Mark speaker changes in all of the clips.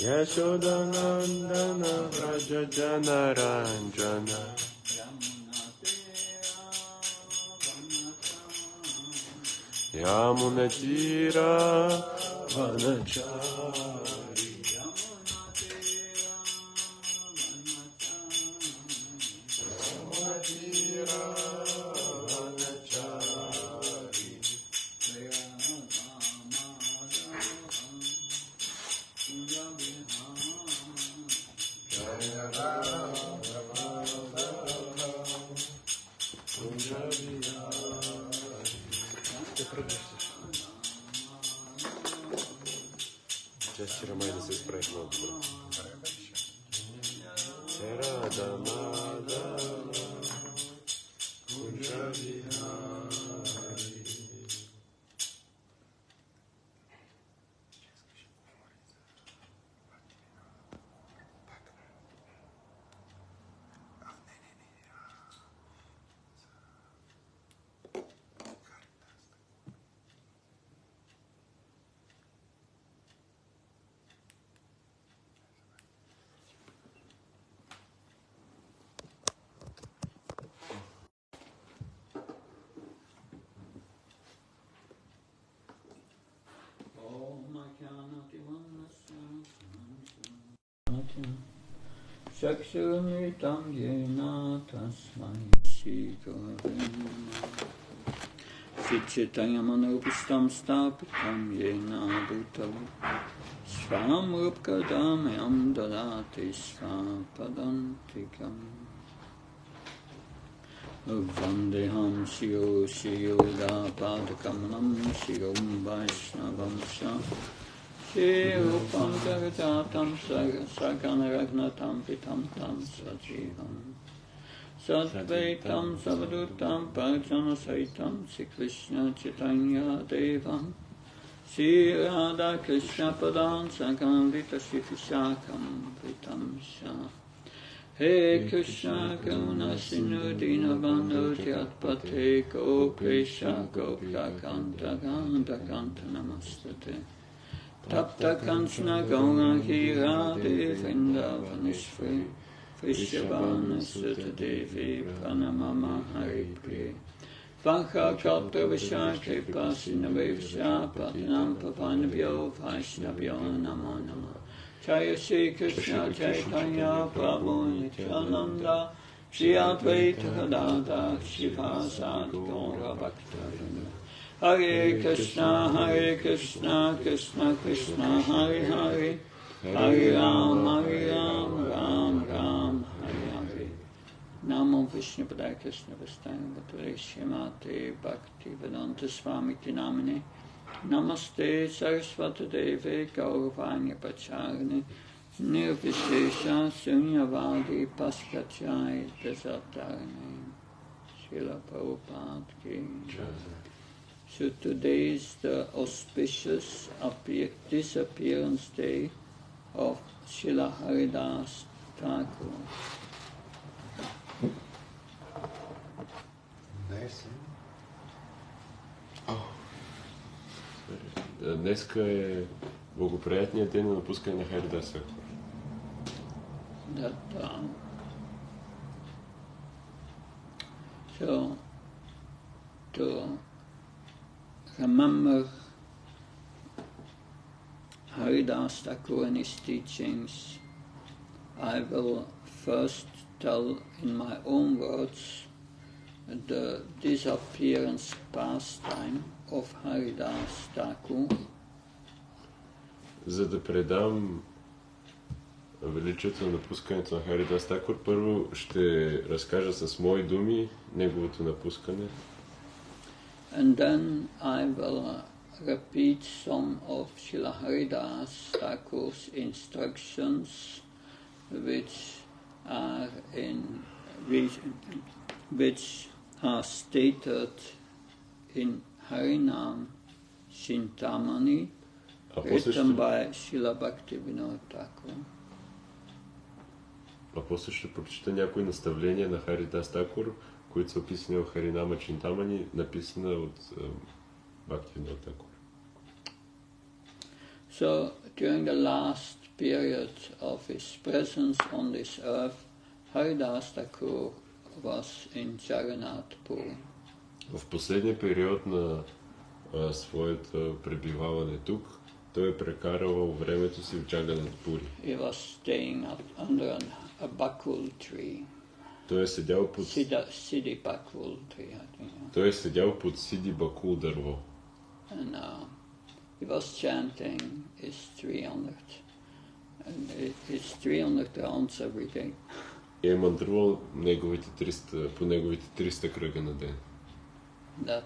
Speaker 1: Yashodanandana Vraja Janaranjana Yamunatira Vanachari Yamunatira Vanachari Часть Рамайна се изправих много добре.
Speaker 2: Sakshuramitam yena tasmai shri gurave namah. Sichitayamanopistam stapitam yena bhutale Svam rupkadamyam dadati svapadantikam. Vandeham shiyo shiyoda padakamanam shiyom vaishnavam sham Shirupam Jagajatam Saganaragnatam Pitam Tam Sajivam Sadvaitam Savadutam Parjana Saitam Sri Krishna Chaitanya Devam Sri Radha Krishna Padan Sagamrita Sri Vishakam Vitam Shah He Krishna Karuna Sindhu Dinabandhu Jatpate Gopesha Gopya Kanta Ganda Kanta Namastate Tapta Kanchana Gaura Hirade Vrindavanishvri Vrishabhana Sutta Devi Pranamama Hari Priya Vakha Kalpa Vishakhe Pasinavevsha Patinam Pavanabhyo Vaishnavyo Namo Namo Jaya Shri Krishna Chaitanya Prabhu Nityananda Shri Advaita Gadada Shivasad Gaura Bhakta Hare Krishna, Krishna Krishna, Hare Hare, Hare Ram, Ram Ram, Hare Hare. Namo Vishnu Padaya Krishna Vastaya Bhatare Srimate Bhakti Vedanta Swami Namine Namaste Saraswati Deve Gauravanya Pacharne Nirvishesha Sunyavadi Paskachai Desatarne Srila Prabhupada Ki So today is the auspicious disappearance day of Srila Haridas Thakur.
Speaker 1: Днеска е благоприятният ден на напускане на Харидас Тхакур.
Speaker 2: So, to remember Haridas Thakur and his teachings, I will first tell in my own words the disappearance pastime of Haridas Thakur.
Speaker 1: За да предам величието на напускането на Харидас Тхакур, първо ще разкажа с мои думи неговото напускане.
Speaker 2: And then I will repeat some of Srila Haridas Thakur's instructions which are stated in Harinam Chintamani, written by Srila Bhakti Vinod Thakur.
Speaker 1: А после ще прочита някои наставления на Харидас Тхакур, които са описани в Харинама Чинтамани, написана от Бхактивинода Такур.
Speaker 2: So during the last period of his presence on this earth, Haridas Thakur was in Jagannath Puri.
Speaker 1: В последния период на своето пребиваване тук, той е прекарал времето си в Джаганат Пури.
Speaker 2: He was staying under a bakul tree.
Speaker 1: Той е седял под
Speaker 2: Siddhi bakul tree, I think.
Speaker 1: Той е седял под Сиди Бакул дърво.
Speaker 2: And he was chanting his 300 rounds every day.
Speaker 1: И е мантрувал по неговите 300 кръга на ден.
Speaker 2: That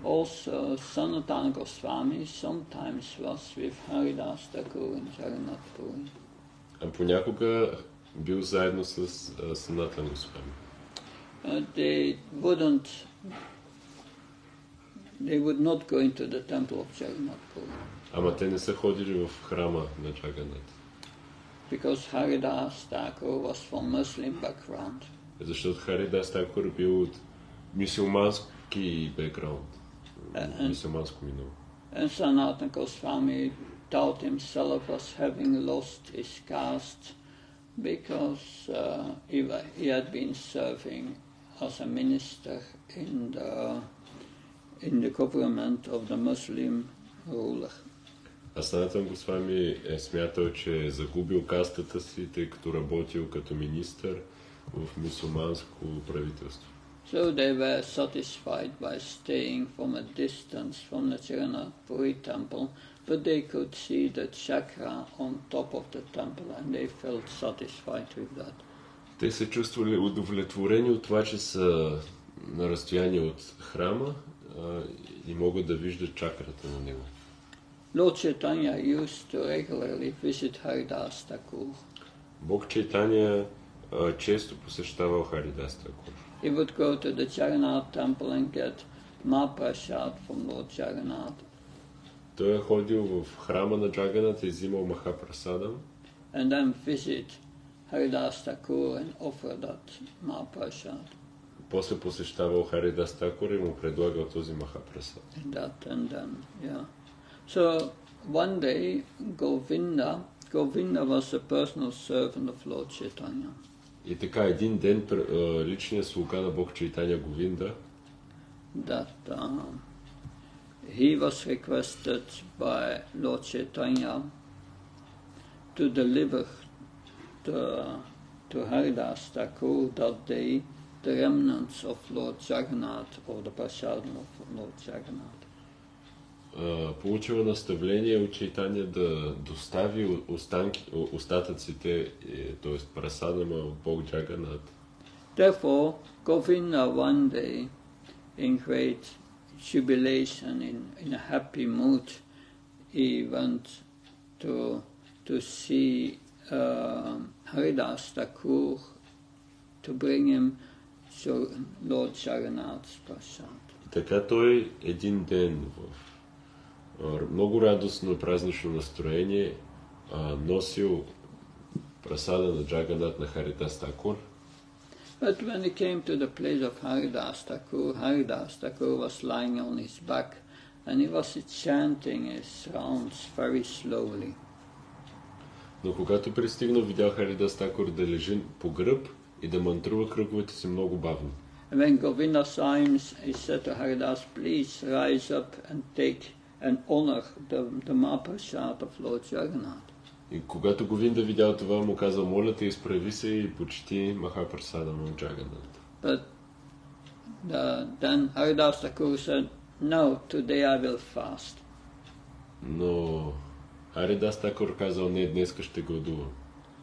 Speaker 2: also Sanatana Goswami sometimes was with Haridas Thakur in Jagannath Puri.
Speaker 1: А понякога бил заедно с Санатана Госвами.
Speaker 2: They would not go into the temple of Jagannath Puri.
Speaker 1: Ама те не са ходили в храма на Джаганат.
Speaker 2: Because Haridas Thakur was from Muslim background.
Speaker 1: Защото Харидас Такур бил от мюсюлмански бекграунд. Мюсюлманско минало.
Speaker 2: And Sanatana Goswami thought himself as having lost his caste because he had been serving as a minister in the government of the Muslim ruler.
Speaker 1: А Санатана Госвами е смятал, че е загубил кастата си, тъй като работил като министър в мюсюлманско правителство.
Speaker 2: So they were satisfied by staying from a distance from the Jagannath Puri temple, but they could see the chakra on top of the temple and they felt satisfied with that.
Speaker 1: Те се чувствали удовлетворени от това, че са на разстояние от храма и могат да виждат чакрата на него.
Speaker 2: Lord Chaitanya used to regularly visit Haridas Thakur.
Speaker 1: Бог Чайтания често посещавал Харидас Такур.
Speaker 2: He would go to the Jagannath temple and get Mahaprasad from Lord Jagannath.
Speaker 1: Той е ходил в храма на Джаганат и взимал Махапрасада.
Speaker 2: And then visit Haridas Thakur and offer that Mahaprasad.
Speaker 1: После посещавал Харидас Такур и му предлагал този Махапрасад.
Speaker 2: And then, yeah. So one day Govinda was a personal servant of Lord Chaitanya.
Speaker 1: И така един ден личният слуга на Бог Чайтания Говинда
Speaker 2: That he was requested by Lord Chaitanya to deliver to Haridas Thakur that day the remnants of Lord Jagannath or the prasadam of Lord Jagannath.
Speaker 1: Получил наставление от Чайтания да достави остатъците, т.е. прасадама от Бог Джаганат.
Speaker 2: Therefore, Govinda one day, in great jubilation, in a happy mood, he went to see Haridas Thakur to bring him to Lord Jagannath's prasad.
Speaker 1: Така той един ден в много радостно празнично настроение носил прасада на Джаганат на Харидас Такур.
Speaker 2: But when he came to the place of Haridas Thakur was lying on his back and he was chanting his rounds very slowly.
Speaker 1: Но когато пристигнал, видял Харидас Такур да лежи по гръб и да мантрува кръговете си много бавно.
Speaker 2: And when Govinda saw him, he said to Haridas, please rise up and take and honor the Mahaprasad of Lord Jagannath.
Speaker 1: И когато Говинда видял това, му казал, моля те, изправи се и почти Махапрасада на Джаганат.
Speaker 2: But then Haridas Thakur said, no, today I will fast.
Speaker 1: Но Харидас Такур казал, не, днеска ще гладувам.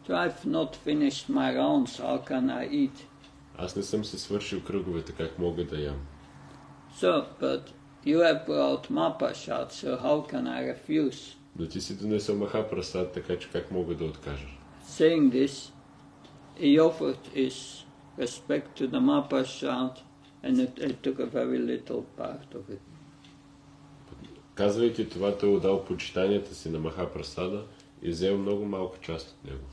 Speaker 2: So I've not finished my rounds, how can I eat?
Speaker 1: Аз не съм се свършил кръговете, как мога да ям?
Speaker 2: So, but you have brought Mahaprasad, so how can I refuse?
Speaker 1: Но ти си донесъл Махапрасад, така че как мога да откажа?
Speaker 2: Saying this, he offered his respect to the Mahaprasad and it took a very little part of it.
Speaker 1: Казвайки това, той отдал почитанията си на Махапрасада и взел много малка част от него.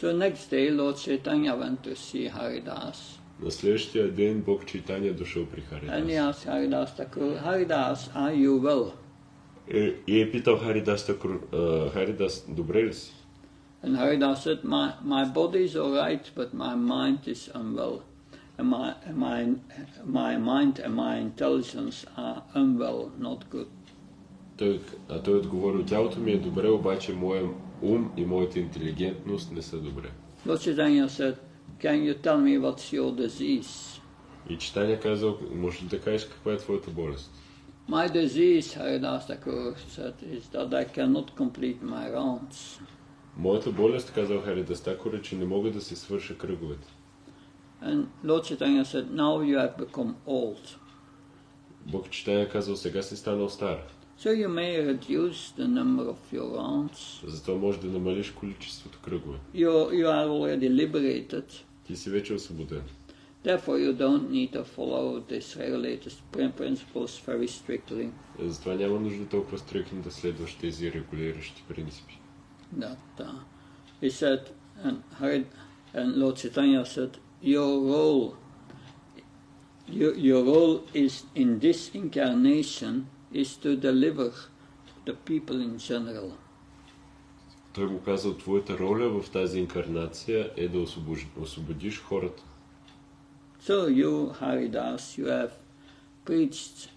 Speaker 2: So next day, Lord Chaitanya went to see Haridas.
Speaker 1: На следващия ден Бог Чайтаня дошъл при
Speaker 2: and he
Speaker 1: Харидас.
Speaker 2: asked Haridas Thakur, Haridas, are you well?
Speaker 1: И е питал Харидас Такур, Харидас, добре ли си?
Speaker 2: And Haridas said, my body is all right, but my mind is unwell. And my mind and my intelligence are unwell, not good.
Speaker 1: Той отговорил, тялото ми е добре, обаче моя ум и моята интелигентност не са добре.
Speaker 2: Lord Chaitanya said, can you tell me what's your disease?
Speaker 1: И Чайтаня казал, може ли да кажеш каква е твоята болест?
Speaker 2: My disease, Haridas Thakur said, is that I cannot complete my rounds.
Speaker 1: Моята болест, казал Харидас Такур, е, че не мога да си свърша кръговете.
Speaker 2: And Lord Chaitanya said, now you have become old.
Speaker 1: Бог Чайтаня казал, сега си станал стар.
Speaker 2: So you may reduce the number of your rounds.
Speaker 1: Затова може да намалиш количеството кръгове.
Speaker 2: You are already liberated.
Speaker 1: Ти си вече освободен.
Speaker 2: Therefore, you don't need to follow these regulated principles very strictly.
Speaker 1: Затова няма нужда толкова стрикно да следваш тези регулиращи принципи.
Speaker 2: That he said, and Lord Chaitanya said, your role is in this incarnation is to deliver the people in general.
Speaker 1: Той му казал, твоята роля в тази инкарнация е да освободиш хората.
Speaker 2: So you, Haridas, you have preached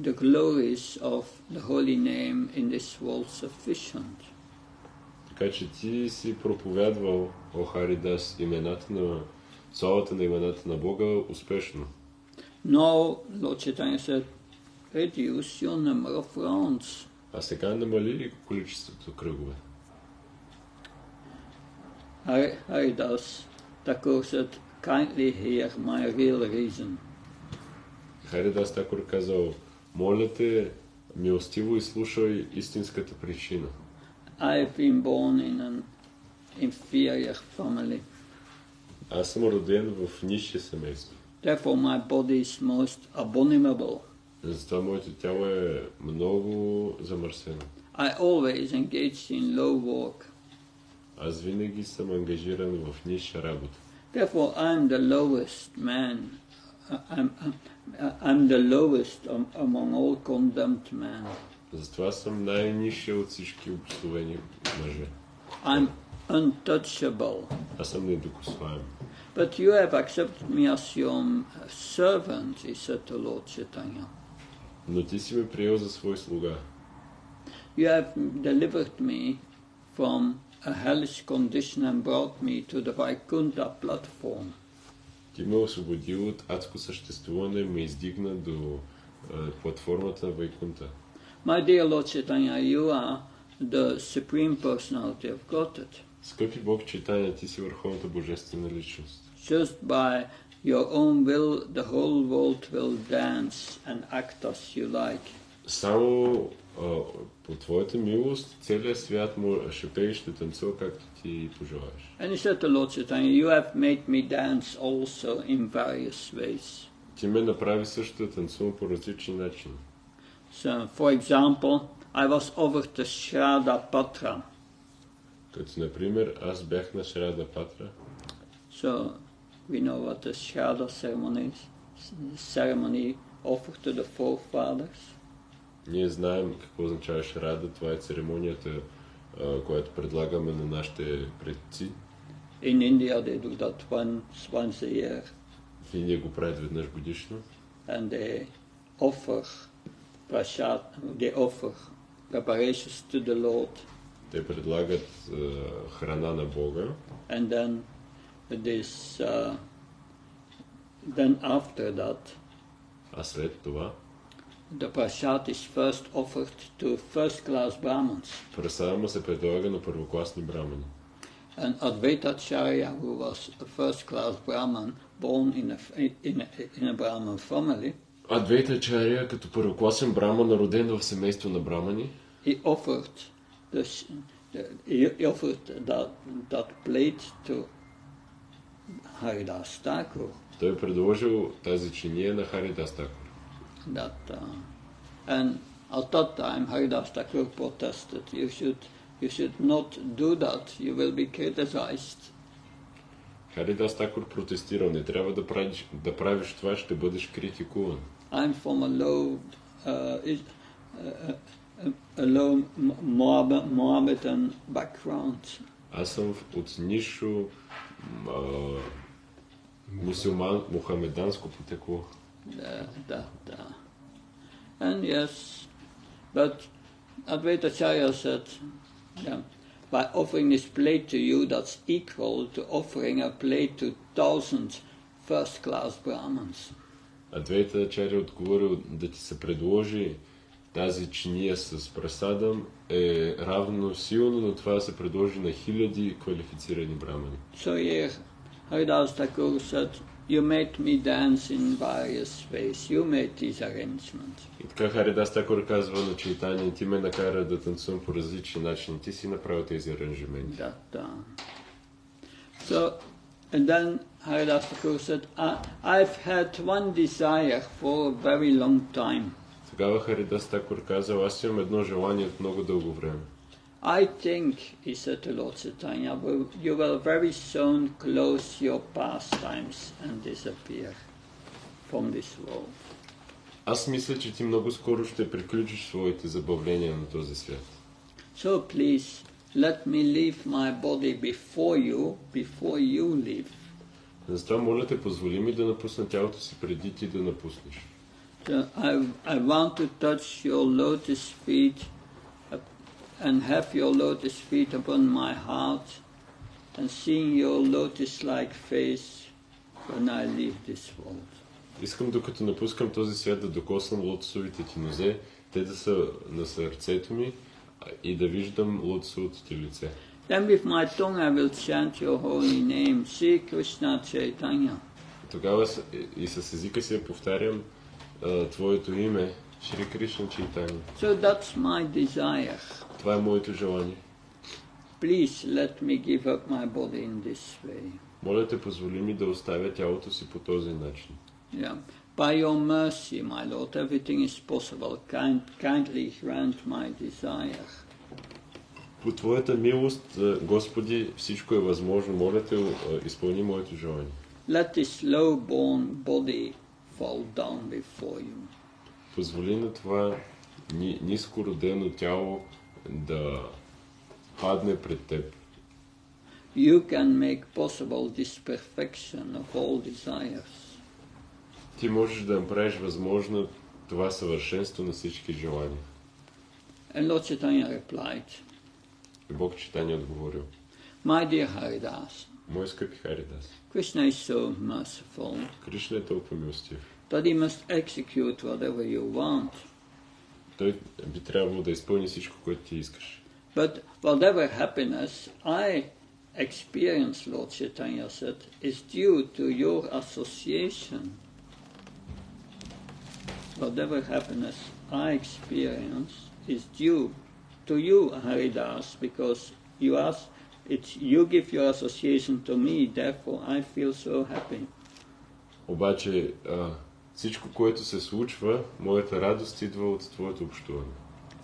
Speaker 2: the glories of the holy name in this world sufficient.
Speaker 1: Така че ти си проповядвал, о Харидас, славата на имената на Бога успешно.
Speaker 2: Now, Lord Chaitanya said, reduce your number of rounds.
Speaker 1: А сега намали количеството кръгове.
Speaker 2: Haridas Thakur said, kindly hear my real reason.
Speaker 1: Харидас Такур казал, моля те, милостиво изслушай истинската причина.
Speaker 2: I've been born in an inferior family.
Speaker 1: Аз съм роден в нисше семейство.
Speaker 2: Therefore my body is most abominable.
Speaker 1: Затова моето тяло е много замърсено.
Speaker 2: I always engaged in low work.
Speaker 1: Аз винаги съм ангажиран в ниша работа.
Speaker 2: Therefore I'm the lowest man. I'm the lowest among all condemned men.
Speaker 1: Затова съм най-нисшия от всички обсловени мъже.
Speaker 2: I'm untouchable.
Speaker 1: Аз съм недокосваем.
Speaker 2: But you have accepted me as your servant, he said to Lord Chaitanya.
Speaker 1: Но ти си ме приел за свой слуга.
Speaker 2: You have delivered me from a hellish condition and brought me to the Vaikuntha platform.
Speaker 1: Ти ме освободил от адско съществуване, ме издигна до платформата на Вайкунта.
Speaker 2: My dear Lord Chaitanya, you are the Supreme Personality of Godhead.
Speaker 1: Скъпи Бог Чайтаня, ти си върховната божествена личност.
Speaker 2: Just by your own will, the whole world will dance and act as you like.
Speaker 1: Само по твоята милост целият свят ще пее и ще танцува както ти пожелаеш.
Speaker 2: And he said to Lord Chaitanya, you have made me dance also in various ways.
Speaker 1: Ти ме направи също да танцувам по различни начини.
Speaker 2: So, for example, I was over the Shraddha Patra.
Speaker 1: Като, например, аз бях на Шрада Патра.
Speaker 2: So, we know what the Shraddha ceremony offered to the forefathers.
Speaker 1: Ние знаем какво означава Шрада. Това е церемонията, която предлагаме на нашите предци.
Speaker 2: In India they do that once a year.
Speaker 1: В Индия го правят веднъж годишно.
Speaker 2: And they offer prasad, they offer preparations to the Lord.
Speaker 1: Те предлагат храна на Бога.
Speaker 2: And then then after that,
Speaker 1: а след това
Speaker 2: the prasad is first offered to first-class Brahmins.
Speaker 1: Прасада му се предлага на първокласни брамани.
Speaker 2: And Advaitacharya, who was a first-class Brahman, born in a Brahman family,
Speaker 1: Адвайтачаря, като първокласен браман, роден в семейство на брамани,
Speaker 2: he offered that plate to Haridas Thakur.
Speaker 1: Той предложил тази чиния на Харидас Такур.
Speaker 2: And at that time Haridas Thakur protested, you should not do that, you will be criticized.
Speaker 1: Харидас Такур протестирал, не трябва да правиш това, ще бъдеш критикуван.
Speaker 2: I'm from a low Mohammedan background.
Speaker 1: Аз съм от нищо мухамеданско потекло.
Speaker 2: Да. And yes, but Advaita Acharya said, by offering this plate to you, that's equal to offering a plate to 1,000 first-class Brahmins.
Speaker 1: Адвайта Ачаря отговорил, да ти се предложи тази чиния с прасадам е равно силно, но това се предложи на хиляди квалифицирани брамани.
Speaker 2: So here, Haridas Thakur said, you made me dance in various ways. You made these arrangements.
Speaker 1: И така Харидас Такур казва на Чайтания, ти ме накара да танцувам по различни начини. Ти си направил тези аранжименти.
Speaker 2: Да. So, and then Haridas Thakur said, I've had one desire for a very long time.
Speaker 1: Тогава Харидас Такур казал, аз имам едно желание от много дълго време.
Speaker 2: I think, he said to Lord Chaitanya, you will very soon close your pastimes and disappear from this world.
Speaker 1: Аз мисля, че ти много скоро ще приключиш своите забавления на този свят.
Speaker 2: So please, let me leave my body before you leave.
Speaker 1: Затова моля те, позволи ми да напусна тялото си преди ти да напуснеш.
Speaker 2: So I want to touch your lotus feet and have your lotus feet upon my heart and seeing your lotus-like face when I leave this world.
Speaker 1: Искам докато напускам този свят да докосвам лотосовите ти нозе, те да са на сърцето ми и да виждам лотосовото ти лице.
Speaker 2: Then with my tongue I will chant your holy name, Sri Krishna Chaitanya.
Speaker 1: Тогава и с езика си повтарям твоето име, Шри Кришна Чайтания.
Speaker 2: So that's my desire.
Speaker 1: Това е моето желание.
Speaker 2: Please let me give up my body in this way.
Speaker 1: Моля те, позволи ми да оставя тялото си по този начин.
Speaker 2: Yeah. By your mercy, my Lord, everything is possible. Kindly grant my desire.
Speaker 1: По твоята милост, Господи, всичко е възможно. Моля те, изпълни моето желание.
Speaker 2: Let this low-born body fall down before you.
Speaker 1: Позволи на това ниско родено тяло да падне пред теб.
Speaker 2: You can make possible this perfection of all desires.
Speaker 1: Ти можеш да направиш възможно това съвършенство на всички желания.
Speaker 2: And Lord Chaitanya replied,
Speaker 1: И Бог Чайтания отговорил,
Speaker 2: My dear Haridas,
Speaker 1: мой скъпи Харидас,
Speaker 2: Krishna is so merciful
Speaker 1: Кришна е толкова милостив.
Speaker 2: that he must execute whatever you want.
Speaker 1: Той би трябвало да изпълни всичко, което ти искаш.
Speaker 2: But whatever happiness I experience, Lord Chaitanya said, is due to your association. Whatever happiness I experience is due to you, Haridas, because you give your association to me, therefore I feel so happy.
Speaker 1: Обаче всичко, което се случва, моята радост идва от твоето общуване.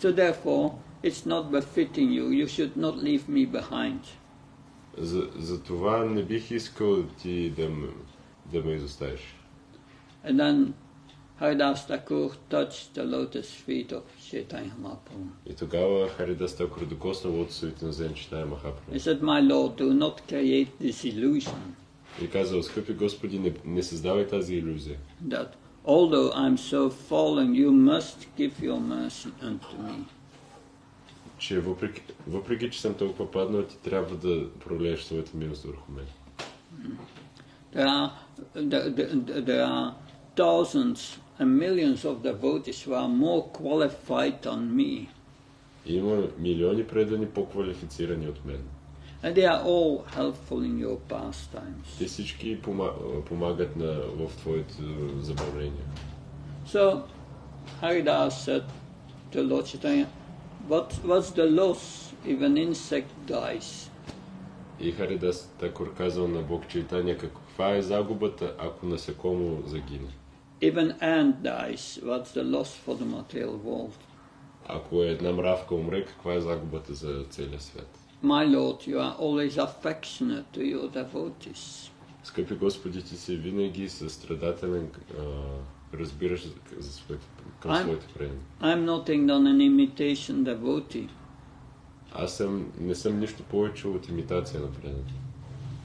Speaker 2: So therefore, it's not befitting you. You should not leave me behind.
Speaker 1: За това не бих искал ти да ме изоставиш.
Speaker 2: And then Haridas Thakur touched the lotus feet of Chaitanya Mahaprabhu.
Speaker 1: И тогава Харидас Такур докосна лотосовите нозе на Чайтания Махапрабху.
Speaker 2: He said, My Lord, do not create this illusion.
Speaker 1: И казал, скъпи Господи, не създавай тази илюзия.
Speaker 2: That although I'm so fallen, you must give your mercy unto me.
Speaker 1: Че въпреки, че съм толкова паднал, ти трябва да пролееш своята милост върху мен.
Speaker 2: There are thousands and millions of devotees who are more qualified than me.
Speaker 1: Има милиони предани по-квалифицирани от мен.
Speaker 2: And they are all helpful in your pastimes.
Speaker 1: Те всички помагат в твоите забавления.
Speaker 2: So Haridas said to Lord Chaitanya, what's the loss if an insect dies?
Speaker 1: И Харидас Такур казал на Бог Чайтания, каква е загубата, ако насекомо загине?
Speaker 2: If an ant dies, what's the loss for the material world?
Speaker 1: Ако една мравка умре, каква е загубата за целия свят?
Speaker 2: My Lord, you are always affectionate to your devotees.
Speaker 1: Скъпи Господи, ти си винаги състрадателен, разбираш за своите, към своите преданни.
Speaker 2: I'm nothing than an imitation devotee.
Speaker 1: Аз не съм нищо повече от имитация на преданни.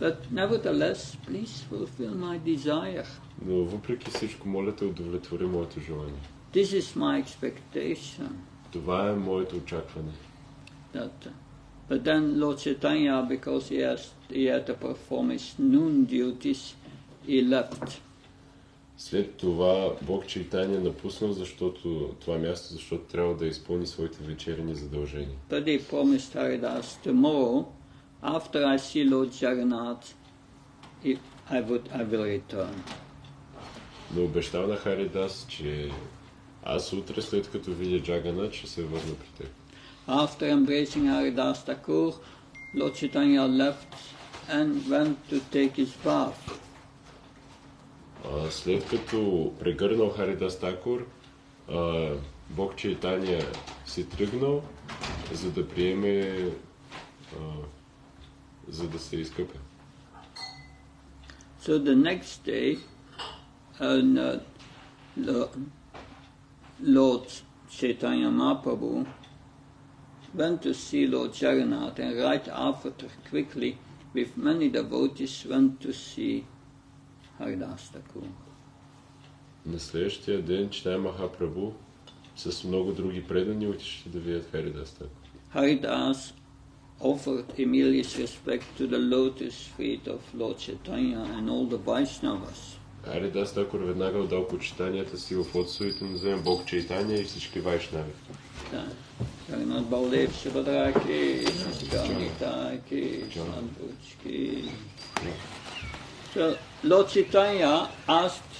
Speaker 2: But nevertheless, please fulfill my desire.
Speaker 1: Но въпреки всичко, моля те, удовлетвори моето желание.
Speaker 2: This is my expectation.
Speaker 1: Това е моето очакване.
Speaker 2: But then Lord Chaitanya, because he had to perform his noon duties, he left.
Speaker 1: След това Бог Чайтания напуснал това място, защото трябва да изпълни своите вечерни задължения.
Speaker 2: But he promised Haridas, tomorrow, after I see Lord Jagannath, I will return.
Speaker 1: Но обещал на Харидас, че аз утре, след като видя Джаганат, ще се върна при теб.
Speaker 2: After embracing Haridas Thakur, Lord Chaitanya left and went to take his bath.
Speaker 1: След като прегърнал Харидас Такур, Бог Чайтания си тръгнал, за да приеме, за да се изкъпе.
Speaker 2: So the next day, Lord Chaitanya Mahaprabhu went to see Lord Jagannath, and right after, quickly, with many devotees, went to see Haridas Thakur.
Speaker 1: На следващия ден Чайтания Махапрабху с много други предани отишли да видят Харидас Такур.
Speaker 2: Haridas offered Emilia's respect to the lotus feet of Lord Chaitanya and all the Vaishnavas.
Speaker 1: Харидас Такур веднага отдал почитанията си в отсуите на вземе Бог Чайтания и всички вайшнави.
Speaker 2: Jagannath Baldev Subhadra ki, Ganika ki, Sadhuj ki. So Lord Chaitanya asked,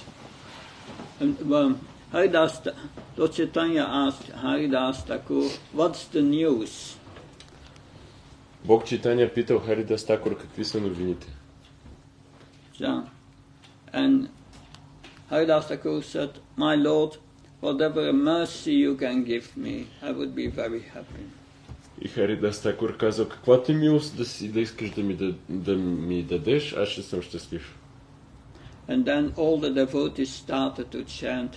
Speaker 2: Lord Chaitanya asked Haridas Thakur, what's the news?
Speaker 1: Бог Чайтания питал Харидас Такур какви са новините.
Speaker 2: So, and Haridas Thakur said, my Lord, whatever mercy you can give me, I would be very happy.
Speaker 1: И Харидас Такур казал, каквато милост да искаш да ми дадеш, аз ще съм щастлив.
Speaker 2: And then all the devotees started to chant.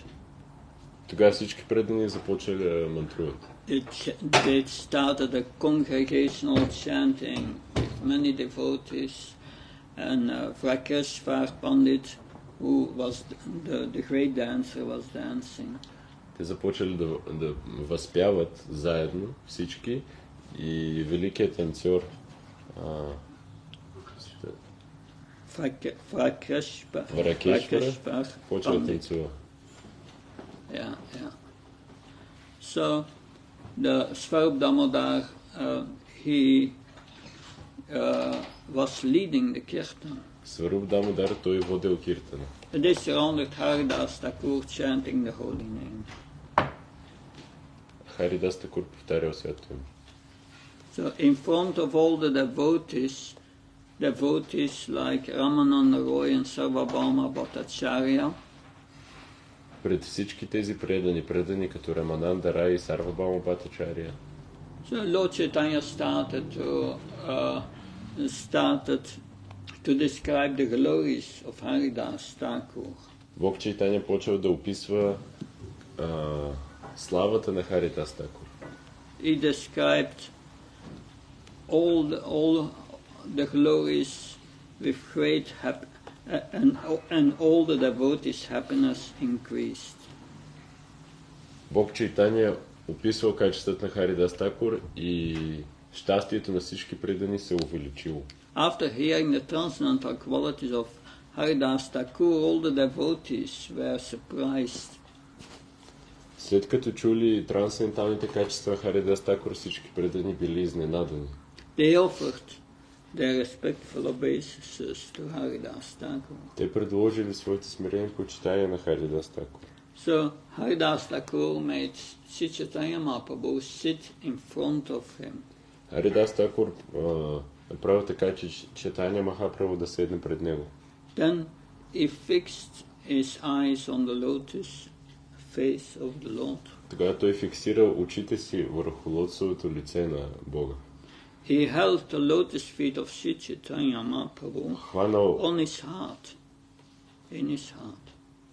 Speaker 1: Тогава всички предани започнали да мантруват.
Speaker 2: They started a congregational chanting with many devotees, and Vrakeshvar Pandit, who was the great dancer, was dancing.
Speaker 1: Те започнали да възпяват заедно всички и великият танцор Вракешвара почва да танцува.
Speaker 2: Yeah. So the Swarup Damodar, he was leading the kirtan.
Speaker 1: Сваруп Дамодар, той водел киртана.
Speaker 2: And they surrounded Haridas Thakur chanting the holy name.
Speaker 1: Харидас Такур повтарял свято име.
Speaker 2: So in front of all the devotees like Ramananda Roy and Sarvabhauma Bhattacharya,
Speaker 1: пред всички тези предани като Рамананда Рай и Сарвабхаума Бхаттачарya.
Speaker 2: So Lord Chaitanya started to describe the glories of Haridas Thakur.
Speaker 1: Бог Чайтания почел да описва славата на Харидас Такур.
Speaker 2: He described all the glories with great happiness, and all the devotees' happiness increased.
Speaker 1: Бог Чайтания описвал качествата на Харидас Такур и щастието на всички предани се увеличило.
Speaker 2: After hearing the transcendental qualities of Haridas Thakur, all the devotees were surprised.
Speaker 1: След като чули трансценденталните качества на Харидас Такур, всички предани били изненадани.
Speaker 2: They offered their respectful obeisances to Haridas Thakur.
Speaker 1: Те предложили своите смирени почитания на Харидас Такур.
Speaker 2: So Haridas Thakur made Sri Chaitanya Mahaprabhu sit in front of him.
Speaker 1: Харидас Такур направил така, че Чайтания Махапрабху да седне пред него.
Speaker 2: Then he fixed his eyes on the lotus face of the Lord.
Speaker 1: Тогава той фиксира очите си върху лотосовото лице на Бога.
Speaker 2: he held the lotus feet of Sri Chaitanya Mahaprabhu on his heart, in his heart.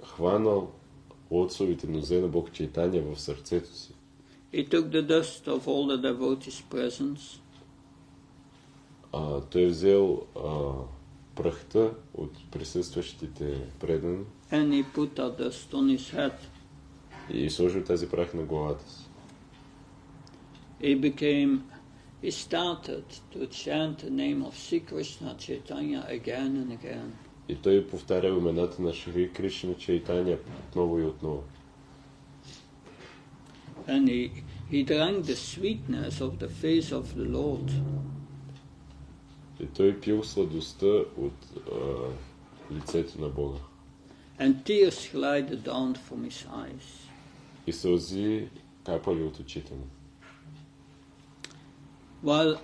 Speaker 1: Хванал лотосовите нозе на Бог Чайтаня в сърцето си.
Speaker 2: He took the dust of all the devotees' presence.
Speaker 1: Той взел прахта от присъстващите предани.
Speaker 2: And he put that dust on his head.
Speaker 1: И сложил тази прах на главата си.
Speaker 2: He started to chant the name of Sri Krishna Chaitanya again and again.
Speaker 1: И той повтарял имената на Шри Кришна Чайтаня отново и отново.
Speaker 2: And he drank the sweetness of the face of the Lord.
Speaker 1: И той пил сладостта от лицето на Бога.
Speaker 2: And tears glided down from his eyes.
Speaker 1: И сълзи капали от очите му.
Speaker 2: While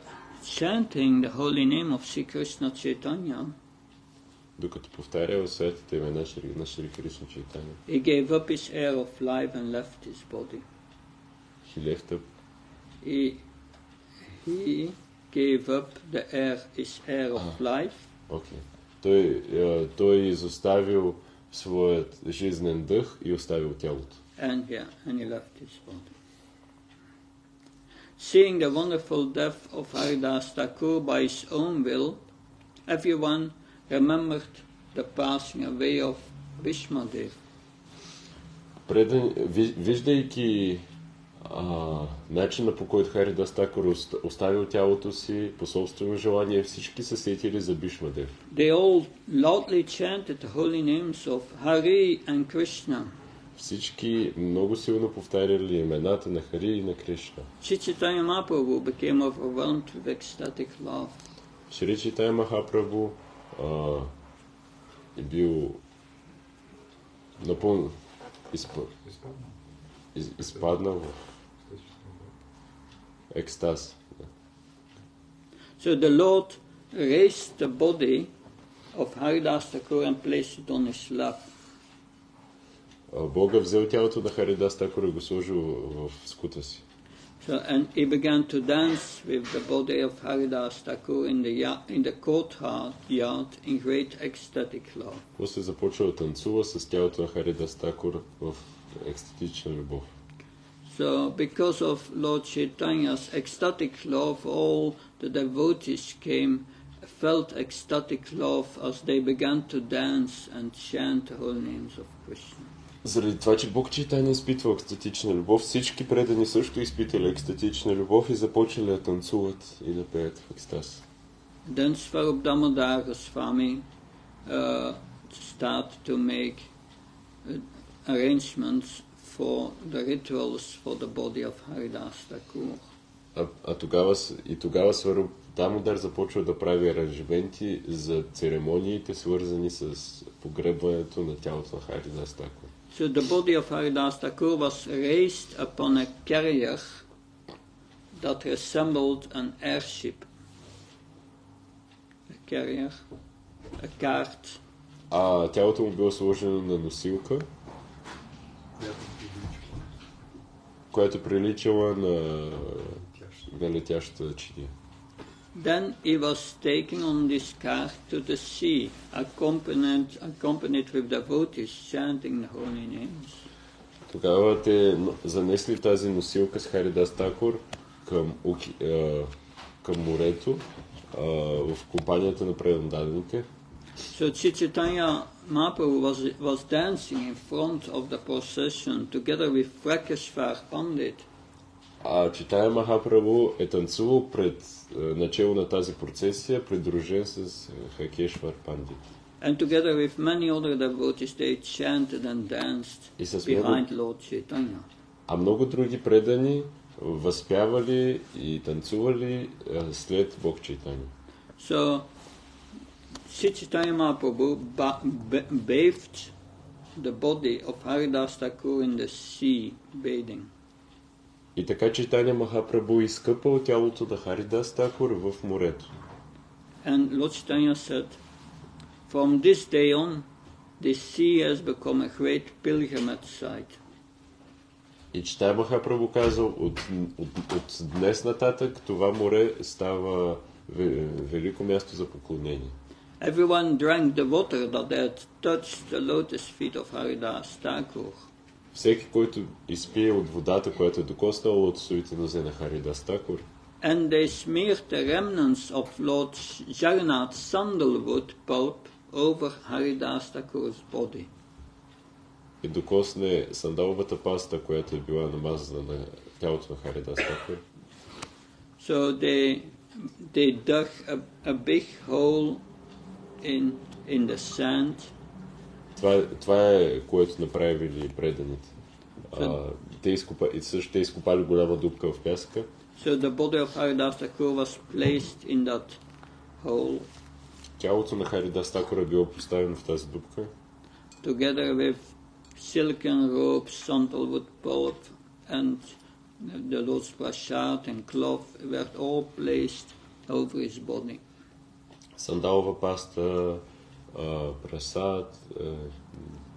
Speaker 2: chanting the holy name of Sri Krishna Chaitanya,
Speaker 1: докато повтарял светите имена на Шри Кришна Чайтаня,
Speaker 2: he gave up his air of life and left his body.
Speaker 1: He left up.
Speaker 2: He gave up his air of life.
Speaker 1: Okay. Той изоставил своят жизнен дъх и оставил тялото.
Speaker 2: And he left his body. Seeing the wonderful death of Haridas Thakur by his own will, everyone remembered the passing away of Bhishmadev.
Speaker 1: Виждайки начина, по който Харидас Такур оставил тялото си по собствено желание, всички се сетили за Бишмадев.
Speaker 2: They all loudly chanted the holy names of Hari and Krishna.
Speaker 1: Всички много силно повтаряли имената на Хари и на Кришна.
Speaker 2: Sri Chaitanya Mahaprabhu became overwhelmed with ecstatic love.
Speaker 1: Шри Чайтanya Махапрабху е бил напълно изпаднал в екстаз.
Speaker 2: So the Lord raised the body of Haridas Thakur and placed it on his lap.
Speaker 1: Бога взел тялото на Харидас Такур и го сложил в скута си.
Speaker 2: So, and he began to dance with the body of Haridas Thakur in the courtyard in great ecstatic love.
Speaker 1: После започва да танцува с тялото на Харидас Такур в екстатична любов.
Speaker 2: So, because of Lord Chaitanya's ecstatic love, all the devotees felt ecstatic love as they began to dance and chant the holy names of Krishna.
Speaker 1: Заради това, че Бог Чайтаня изпитвал екстатична любов, всички предани също изпитали екстатична любов и започнали да танцуват и да пеят в екстаз.
Speaker 2: Then Swarup Damodara Swami started to make arrangements for the rituals for the body of Haridas Thakur.
Speaker 1: Тогава Сваруп Дамодар започва да прави аранжименти за церемониите, свързани с погребването на тялото на Харидас Такур.
Speaker 2: So the body of Haridas Thakur was raised upon a carrier that resembled an airship. A carrier, a cart.
Speaker 1: Тялото му било сложено на носилка, която приличала на летяща чиния.
Speaker 2: Then he was taken on this cart to the sea, accompanied with devotees chanting the holy names.
Speaker 1: Тогава те занесли тази носилка с Харидас Такур към морето в компанията на преданданите.
Speaker 2: So Chaitanya Mahaprabhu was dancing in front of the procession together with Prakashvar Pandit.
Speaker 1: Чайтanya Махапрабху е танцувал пред начало на тази процесия, придружен с Хакешвар Пандит.
Speaker 2: And together with many other devotees they chanted and danced behind Lord Chaitanya.
Speaker 1: А много други предани възпявали и танцували след Бог Чайтаня.
Speaker 2: So Sri Chaitanya Mahaprabhu bathed the body of Haridas Thakur in the sea bathing.
Speaker 1: И така Чайтаня Махапрабху изкъпал тялото на Харидас Такур в морето.
Speaker 2: And Lord Chaitanya said, from this day on, the sea has become a great pilgrimage site.
Speaker 1: И Читай Махапрабху казал, от днес нататък това море става велико място за поклонение.
Speaker 2: Everyone drank the water that had touched the lotus feet of Haridas Thakur.
Speaker 1: Всеки, който изпие от водата, която е докоснала лотосовите нозе на Харидас Такур,
Speaker 2: And they smeared the remnants of Lord Jagannath's sandalwood pulp over Haridas Thakur's body.
Speaker 1: и докосне сандаловата паста, която е била намазана на тялото на Харидас Такур.
Speaker 2: So they dug a big hole in the sand.
Speaker 1: Това е, което направили преданите. Те изкопали голяма дупка в пясъка.
Speaker 2: So the body of Haridas Thakur was placed in that hole.
Speaker 1: Тялото на Харидас Такур е било поставено в тази дупка.
Speaker 2: Together with silken robes, sandalwood pulp, and the Lord's prasad and cloth were all placed over his body.
Speaker 1: Сандалова паста, прасад,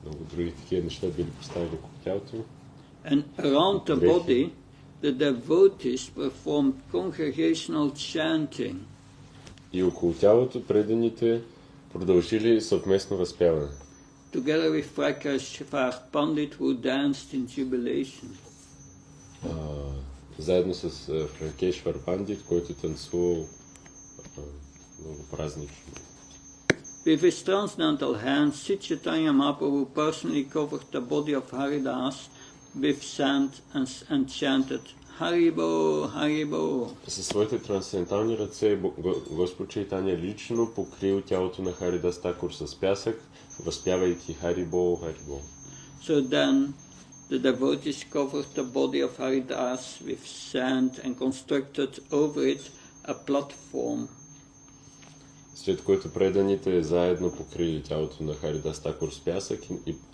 Speaker 1: много други такива неща били поставени по тялото.
Speaker 2: And around the body, the devotees performed congregational chanting.
Speaker 1: И около тялото преданите продължили съвместно възпяване.
Speaker 2: Together with Prakashvar Pandit, who danced in jubilation.
Speaker 1: Заедно с Пракешвар Пандит, който танцувал много празнично.
Speaker 2: With his transcendental hands, Sri Chaitanya Mahaprabhu personally covered the body of Haridas with sand and chanted Haribo, Haribo.
Speaker 1: Със своите трансцендентални ръце Господ Чайтания лично покрил тялото на Харидас Такур с пясък, възпявайки Харибо, Харибо.
Speaker 2: So then the devotees covered the body of Haridas with sand and constructed over it a platform.
Speaker 1: След което преданите заедно покрили тялото на Харидас Такур с пясък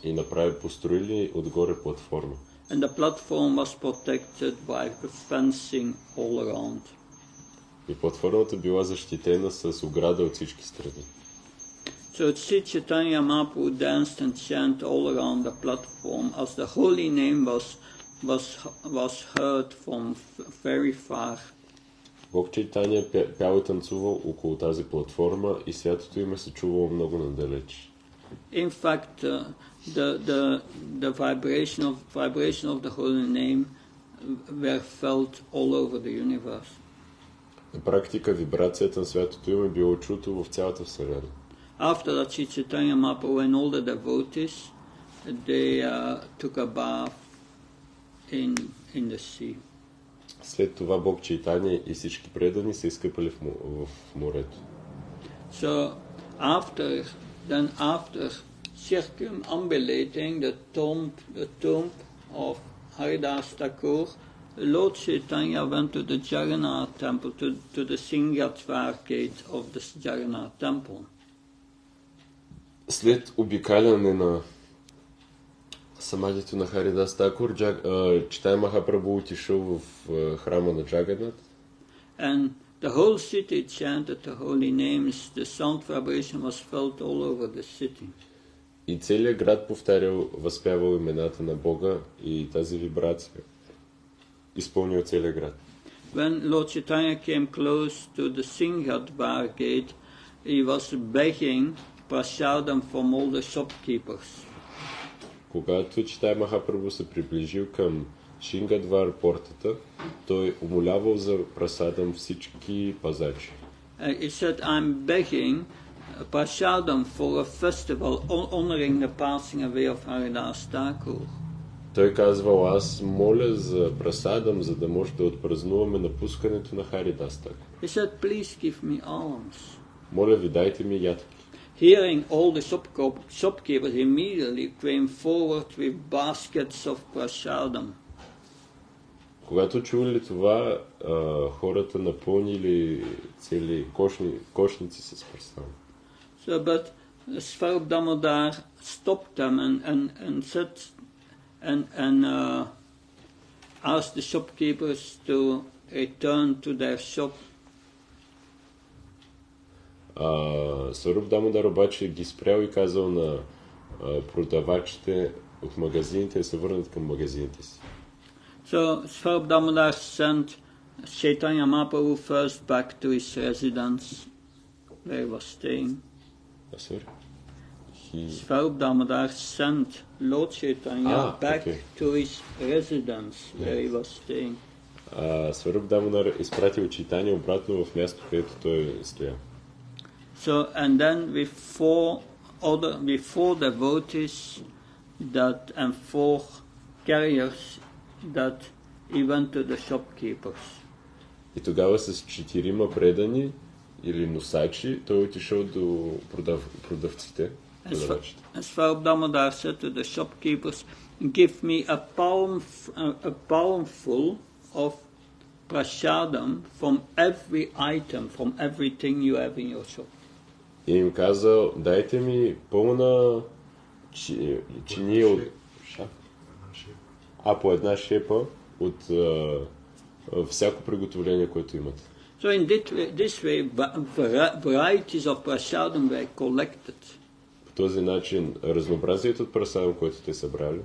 Speaker 1: и построили отгоре платформа.
Speaker 2: And the platform was protected by fencing all around.
Speaker 1: И платформата била защитена с ограда от всички страни.
Speaker 2: So Sri Chaitanya Mahaprabhu danced and chanted all around the platform as the holy name was heard from very far.
Speaker 1: Бог Чайтания пял и танцувал около тази платформа и святото име се чувало много надалеч.
Speaker 2: In fact, the vibration of the holy name were felt all over the universe.
Speaker 1: На практика вибрацията на святото име било чуто в цялата вселена.
Speaker 2: After that, Sri Chaitanya Mahaprabhu and all the devotees, they took a bath in the sea.
Speaker 1: След това Бог Чайтания и всички предани се изкъпали в морето.
Speaker 2: So after circumambulating the tomb of Haridas Thakur, Lord Chaitanya went to the Jagannath temple, to the Singhatvar gate of the Jagannath temple.
Speaker 1: След обикаляне на самадито на Харидас Такур, Читай Махапрабху отишъл в храма на Джаганат.
Speaker 2: And the whole city chanted the holy names. The sound vibration was felt all over the city.
Speaker 1: И целият град повтарял, възпявал имената на Бога и тази вибрация изпълнил целият град.
Speaker 2: When Lord Chaitanya came close to the Singhatvar gate, he was begging prasadam from all the shopkeepers.
Speaker 1: Когато Читай Махапрабху се приближил към Шингадвар портата, той умолявал за прасадам всички пазачи.
Speaker 2: He said, I'm begging prasadam for a festival honoring the passing away of Haridas Thakur.
Speaker 1: Той казвал, аз моля за прасадам, за да може да отпразнуваме напускането на Харидас Такур.
Speaker 2: He said, please give me alms.
Speaker 1: Моля ви, дайте ми ядки.
Speaker 2: Hearing all the shopkeepers immediately came forward with baskets of prasadam.
Speaker 1: Когато чули това, хората напълнили цели кошници с прасадам.
Speaker 2: So, but Svarup Damodar stopped them and said and asked the shopkeepers to return to their shop.
Speaker 1: Сваруп Дамодар обаче ги спрял и казал на продавачите от магазините да се върнат към магазините си.
Speaker 2: So Swarup Damodar sent Chaitanya Mahaprabhu first back to his residence where he was staying.
Speaker 1: Sorry?
Speaker 2: Swarup Damodar sent Lord Chaitanya back to his residence where he was staying.
Speaker 1: Сваруп Дамодар изпратил Чайтанья обратно в място, където той стоял.
Speaker 2: So, and then with four devotees and 4 carriers that he went to the shopkeepers.
Speaker 1: И тогава с 4 предани или носачи той отишъл до продавците.
Speaker 2: And Swarup Damodar said to the shopkeepers, "Give me a palmful of prasadam from every item, from everything you have in your shop."
Speaker 1: И им казал, дайте ми пълна чиния от по една шепа от всяко приготовление, което имате.
Speaker 2: So in this way, varieties of prasadam were collected.
Speaker 1: По този начин разнообразието от прасадам, което те събрали,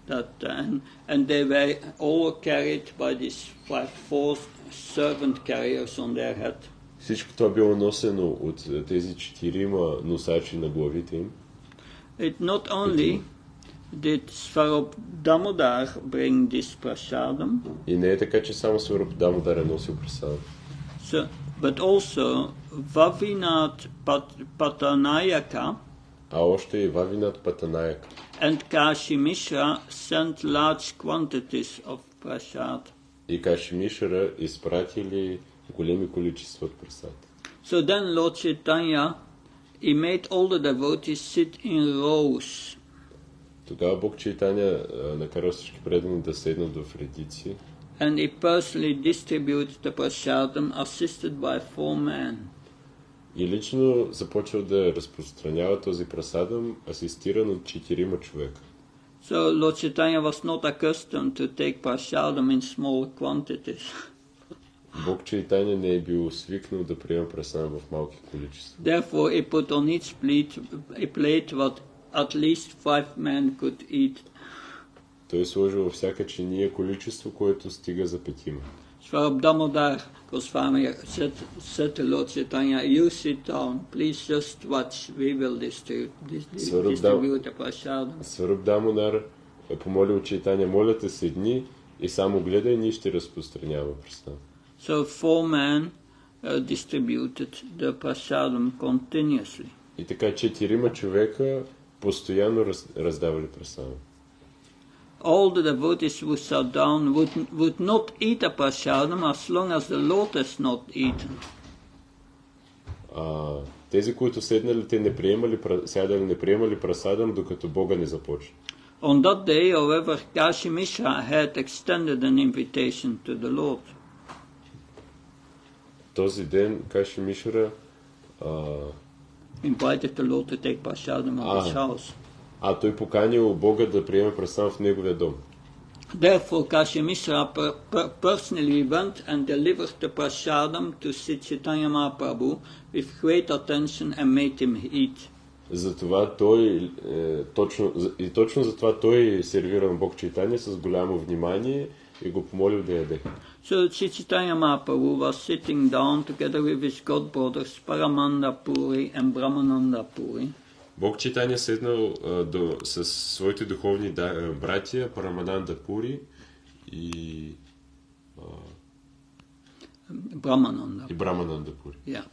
Speaker 2: and they were all carried by these 4 servant carriers on their head.
Speaker 1: Всичко това било носено от тези 4 носачи на главите им.
Speaker 2: It not only did Swarup Damodar bring this prasadam,
Speaker 1: и не е така, че само Сваруп Дамодар е носил прасадам.
Speaker 2: So, but also Vavinath Patanayaka
Speaker 1: още и Вавинат Патанаяка
Speaker 2: and Kashi Mishra sent large quantities of prasad.
Speaker 1: И Каши Мишра изпратили големи количества от прасад.
Speaker 2: So then Lord Chaitanya, he made all the devotees sit in rows.
Speaker 1: Тогава Бог Чайтаня накара всички предани да седнат в редици.
Speaker 2: And he personally distributed the prasadam assisted by 4 men.
Speaker 1: И лично започва да разпространява този прасадам, асистиран от 4 човека.
Speaker 2: So Lord Chaitanya was not accustomed to take prasadam in small quantities.
Speaker 1: Бог Чайтаня не е бил свикнал да приема прасадам в малки количества.
Speaker 2: Therefore he put on each plate what at least 5 men could eat.
Speaker 1: Той сложил във всяка чиния количество, което стига за 5.
Speaker 2: Swarup Damodar Goswami said to Lord Chaitanya, "You sit down, please just watch, we will distribute the prasadam."
Speaker 1: Сваруп Дамодар е помолил Чайтаня, моля те седни и само гледай, ние ще разпространяваме прасадам.
Speaker 2: So 4 men distributed the prasadam continuously.
Speaker 1: И така 4 човека постоянно раздавали прасадам.
Speaker 2: All the devotees who sat down would not eat a prasadam as long as the Lord has not eaten.
Speaker 1: Тези, които седнали, те не приемали прасадам, докато Бога не започне.
Speaker 2: On that day, however, Kashi Mishra had extended an invitation to the Lord.
Speaker 1: Този ден Каши Мишра
Speaker 2: invited the Lord to take prasadam at his house.
Speaker 1: Той поканил Бога да приеме прасадам в неговия дом.
Speaker 2: Therefore, Kashi Mishra personally went and delivered the prasadam to Chaitanya Mahaprabhu with great attention and made him eat.
Speaker 1: Затова точно затова той сервира Бог Чайтаня с голямо внимание и го помолил да яде.
Speaker 2: So Chaitanya Mahaprabhu was sitting down together with his god brothers Paramanda Puri and Brahmananda Puri.
Speaker 1: Бог Чайтаня седнал с своите духовни братия Парамананда Пури и Брахмананда Пури.
Speaker 2: Yeah.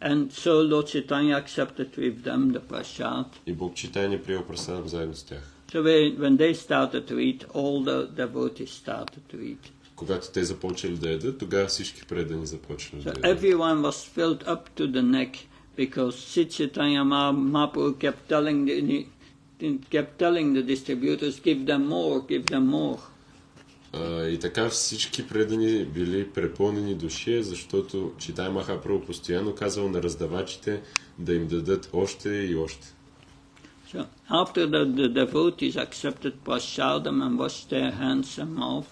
Speaker 2: And so Lord Chaitanya accepted with them the prasad.
Speaker 1: И Бог Чайтаня приел прасадам заедно с тях.
Speaker 2: So when they started to eat, all the devotees started to eat.
Speaker 1: Когато те започнали да ядат, тогава всички предани започнали да ядат.
Speaker 2: So everyone was filled up to the neck because Chaitanya Mahaprabhu kept telling the distributors, give them more.
Speaker 1: И така всички предани били препълнени души, защото Чайтаня Махапрабху постоянно казвал на раздавачите да им дадат още и още.
Speaker 2: So after the devotees accepted prasadam and washed their hands and mouth,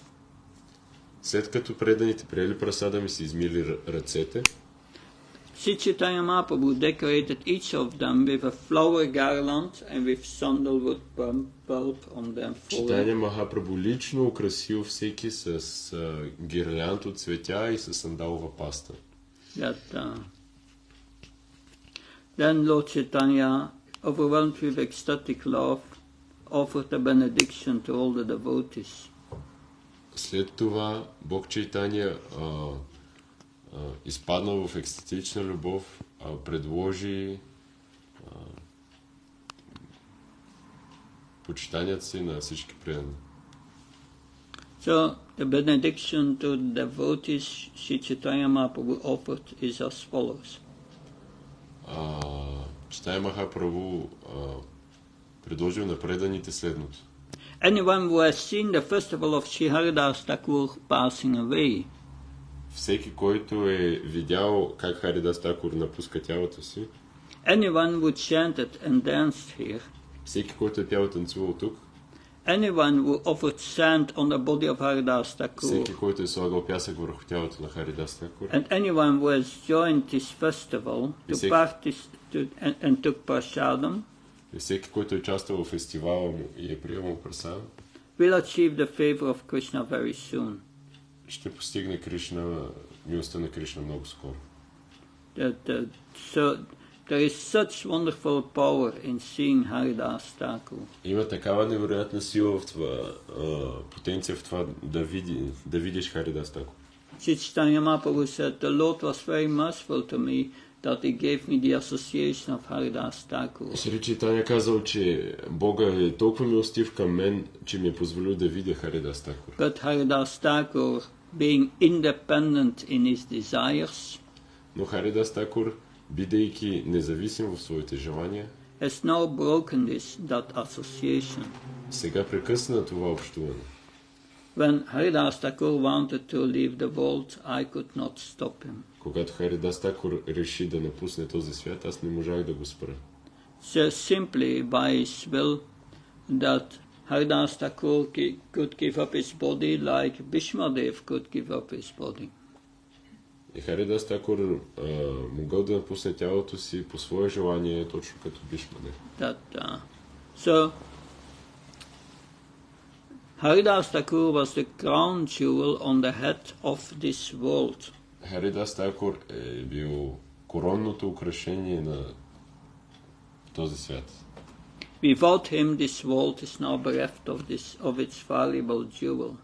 Speaker 1: след като преданите приели прасадам и си измили ръцете,
Speaker 2: Sri Chaitanya Mahaprabhu decorated each of them with a flower garland and with sandalwood bulb on them.
Speaker 1: Читания Махапрабху лично украсил всеки с гирлянд от цветя и с сандалова паста.
Speaker 2: Then Lord Chaitanya, overwhelmed with ecstatic love, offered a benediction to all the devotees.
Speaker 1: След това Бог Чайтания изпаднал в екстатична любов, предложи почитанията си на всички преданни.
Speaker 2: So the benediction to the devotees Sri Chaitanya Mahaprabhu offered is as follows.
Speaker 1: Чайтания Махапрабху предложил на преданите следното.
Speaker 2: Anyone who has seen the festival of Sri Haridas Thakur passing away,
Speaker 1: всеки, който е видял как Харидас Такур напуска тялото си,
Speaker 2: anyone who chanted and danced here,
Speaker 1: всеки, който е пял и танцувал тук,
Speaker 2: anyone who offered sand on the body of Haridas Thakur,
Speaker 1: всеки, който е слагал пясък върху тялото на Харидас Такур,
Speaker 2: and anyone who has joined this festival to practice and took prasadam,
Speaker 1: и всеки, който е участвал в фестивала му и е приемал прасада,
Speaker 2: will achieve the favor of Krishna very soon.
Speaker 1: ще постигне Кришна, милостта на Кришна много скоро.
Speaker 2: So there is such wonderful power in seeing Haridas Thakur.
Speaker 1: Има такава невероятна сила в това, потенция в това да видиш Харидас Такур.
Speaker 2: Chaitanya Mahaprabhu said, the Lord was very merciful to me that he gave me the association of Haridas Thakur.
Speaker 1: Шри Чайтания казал, че Бога е толкова милостив към мен, че ми е позволил да видя Харидас Такур.
Speaker 2: But Haridas Thakur, being independent in his desires,
Speaker 1: но Харидас Такур, бидейки независим в своите желания,
Speaker 2: has now broken that association.
Speaker 1: сега прекъсна това общуване.
Speaker 2: When Haridas Thakur wanted to leave the world, I could not stop him.
Speaker 1: Когато Харидас Такур реши да напусне този свят, аз не можах да го спра.
Speaker 2: So simply by his will that Haridas Thakur could give up his body like Bhishmadev could give up his body.
Speaker 1: И Харидас Такур могъл да напусне тялото си по свое желание, точно като Бхишмадев.
Speaker 2: So Haridas Thakur was the crown jewel on the head of this world.
Speaker 1: Харидас Такур е бил коронното украшение на този свят.
Speaker 2: Without him, this world is now bereft of its valuable jewel.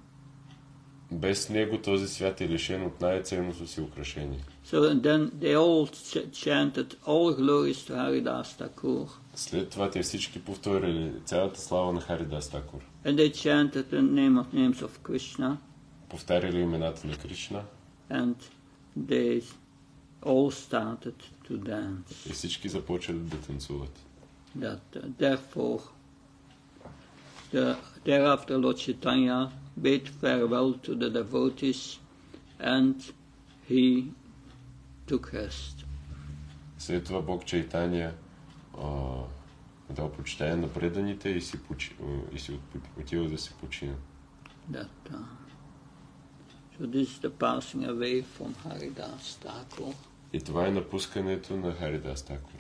Speaker 1: Без него този свят е лишен от най-ценното си украшение.
Speaker 2: So then they all chanted all glories to Haridas Thakur.
Speaker 1: След това те всички повторили цялата слава на Харидас Такур.
Speaker 2: And they chanted the names of Krishna.
Speaker 1: Повтаряли имената на Кришна.
Speaker 2: And they all started to dance.
Speaker 1: И всички започвали да танцуват.
Speaker 2: Therefore, thereafter Lord Chaitanya bade farewell to the devotees and he took rest.
Speaker 1: След това Бог Чайтания дал почитание на преданите и си отива да се почина.
Speaker 2: So this is the passing away from Haridas Thakur.
Speaker 1: И това е напускането на Харидас Такур.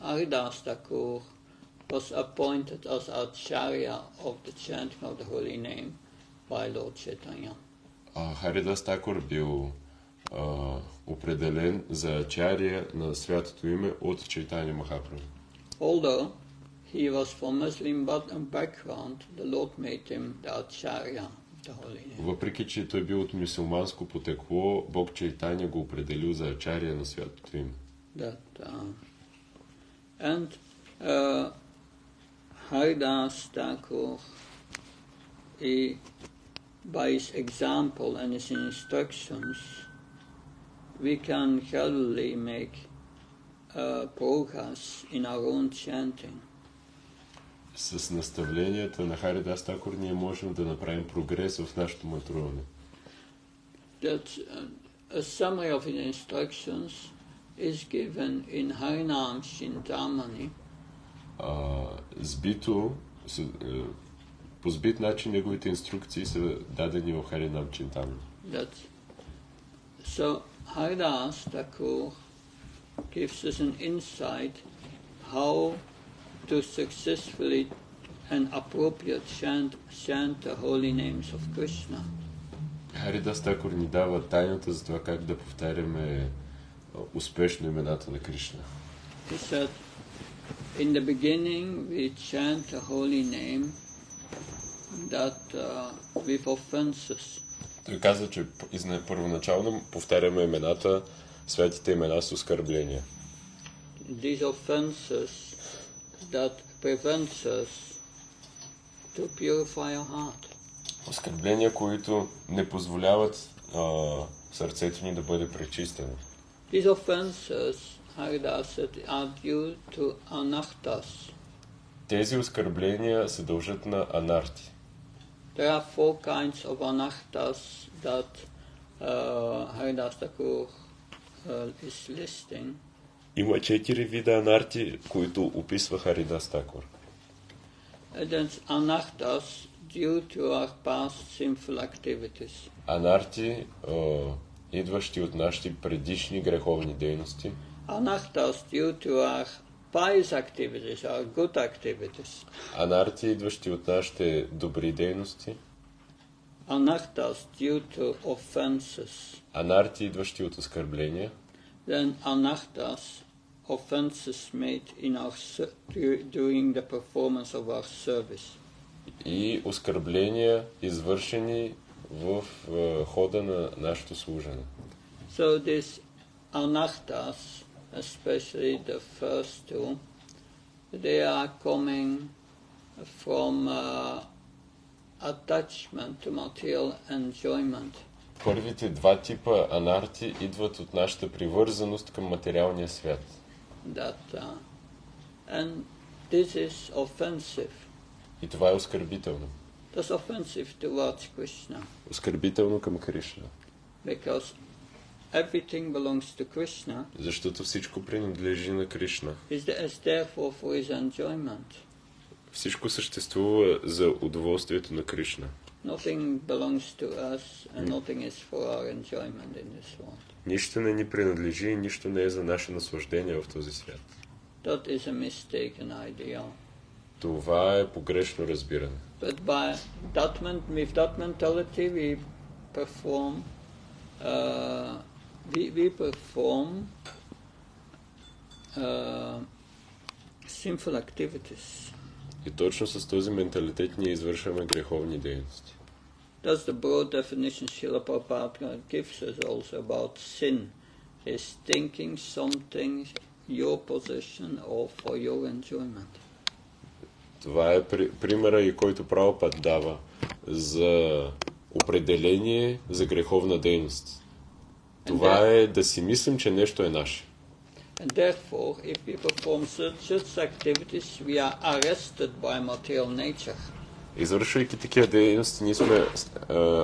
Speaker 2: Haridas Thakur was appointed as Acharya of the chanting of the holy name by Lord Chaitanya.
Speaker 1: Харидас Такур бил определен за ачария на святото име от Чайтания Махапрабху.
Speaker 2: Although he was from Muslim background, the Lord made him the Acharya of the holy name.
Speaker 1: Въпреки че той бил от мюсюлманско потекло, Бог Чайтания го определил за ачария на святото име.
Speaker 2: And Haridas Thakur, by his example and his instructions, we can gradually make progress in our own chanting.
Speaker 1: С наставленията на Харидас Такур ние можем да направим прогрес в нашето мъдруване.
Speaker 2: A summary of his instructions is given in Harinam Chintamani.
Speaker 1: По сбит начин неговите инструкции са дадени в Харинам Чинтамани.
Speaker 2: So Haridas Thakur gives us an insight how to successfully and appropriate chant the holy names of Krishna.
Speaker 1: Харидас Такур ни дава тайната за това как да повтаряме успешно имената на Кришна.
Speaker 2: He said, in the beginning we chant the holy name that with offenses.
Speaker 1: Той каза, че първоначално повтаряме имената, светите имена с оскърбления.
Speaker 2: These offenses that prevents us to purify our heart.
Speaker 1: Оскърбления, които не позволяват сърцето ни да бъде пречистено.
Speaker 2: These offenses are due to anartas.
Speaker 1: Тези оскърбления се дължат на анарти.
Speaker 2: There are four kinds of anartas that Haridas Thakur is listing.
Speaker 1: Има 4 вида анарти, които описва Харидас Такур.
Speaker 2: That's anartas due to our past sinful activities.
Speaker 1: Анарти, идващи от нашите предишни греховни дейности.
Speaker 2: Anartas due to our pious activities, our good activities.
Speaker 1: Анарти, идващи от нашите добри дейности.
Speaker 2: Anartas due to offenses.
Speaker 1: Анарти, идващи от оскърбления.
Speaker 2: Then anartas, offenses made in during the performance of our service.
Speaker 1: И оскърбления, извършени в хода на нашето служене.
Speaker 2: So these anartas, especially the first two, they are coming from attachment to material enjoyment.
Speaker 1: Първите два типа анарти идват от нашата привързаност към материалния свят.
Speaker 2: And this is offensive.
Speaker 1: И това е оскърбително.
Speaker 2: That's offensive towards Krishna.
Speaker 1: Оскърбително към Кришна.
Speaker 2: Because everything belongs to Krishna.
Speaker 1: Защото всичко принадлежи на Кришна.
Speaker 2: Is therefore for his enjoyment.
Speaker 1: Всичко съществува за удоволствието на Кришна.
Speaker 2: Nothing belongs to us and nothing is for our enjoyment in this world.
Speaker 1: Нищо не ни принадлежи и нищо не е за наше наслаждение в този свят.
Speaker 2: That is a mistaken ideal.
Speaker 1: Това е погрешно разбиране.
Speaker 2: But with that mentality we perform sinful activities.
Speaker 1: И точно с този менталитет ние извършваме греховни дейности.
Speaker 2: That's the broad definition Srila Prabhupada gives us also about sin. Is thinking something your possession or for your enjoyment.
Speaker 1: Това е примера, и който Прабхупад дава за определение за греховна дейност. Това е да си мислим, че нещо е наше.
Speaker 2: And therefore, if we perform such activities, we are arrested by material nature.
Speaker 1: Извършвайки такива дейности, ние сме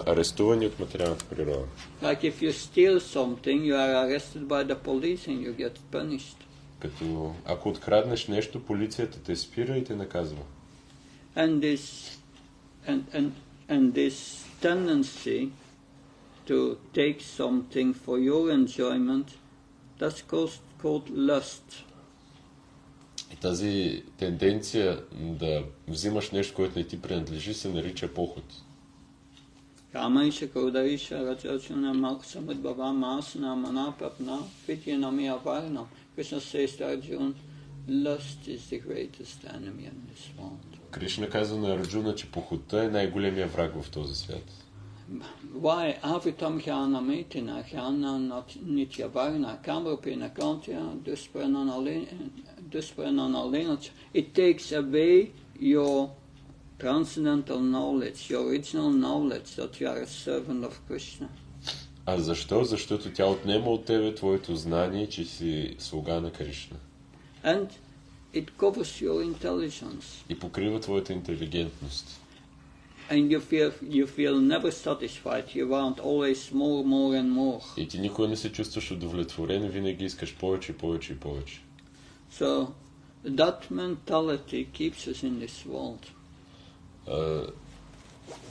Speaker 1: арестувани от материалната природа.
Speaker 2: Like if you steal something, you are arrested by the police and you get punished.
Speaker 1: Като ако откраднеш нещо, полицията те спира и те наказва.
Speaker 2: And this tendency to take something for your enjoyment, that's called lust.
Speaker 1: И тази тенденция да взимаш нещо, което не ти принадлежи, се нарича похот.
Speaker 2: Камайша, Каудариша, Раджачуна, Максамудбава, Масна, Манапапна, Vidyanami Avarnam. Krishna says to Arjuna, lust is the greatest enemy in this world.
Speaker 1: Кришна казва на Арджуна, че похотта е най-големия враг в този свят.
Speaker 2: Why? Avitam jnana metina, jnana nityavarna, kamrupena kantya, dusprenanalena. It takes away your transcendental knowledge, your original knowledge that you are a servant of Krishna.
Speaker 1: А защо? Защото тя отнема от тебе твоето знание, че си слуга на Кришна.
Speaker 2: And it covers your intelligence.
Speaker 1: И покрива твоята интелигентност.
Speaker 2: And you feel never satisfied. You want always more and more.
Speaker 1: И ти никога не се чувстваш удовлетворен, винаги искаш повече, повече и повече.
Speaker 2: So that mentality keeps us in this world.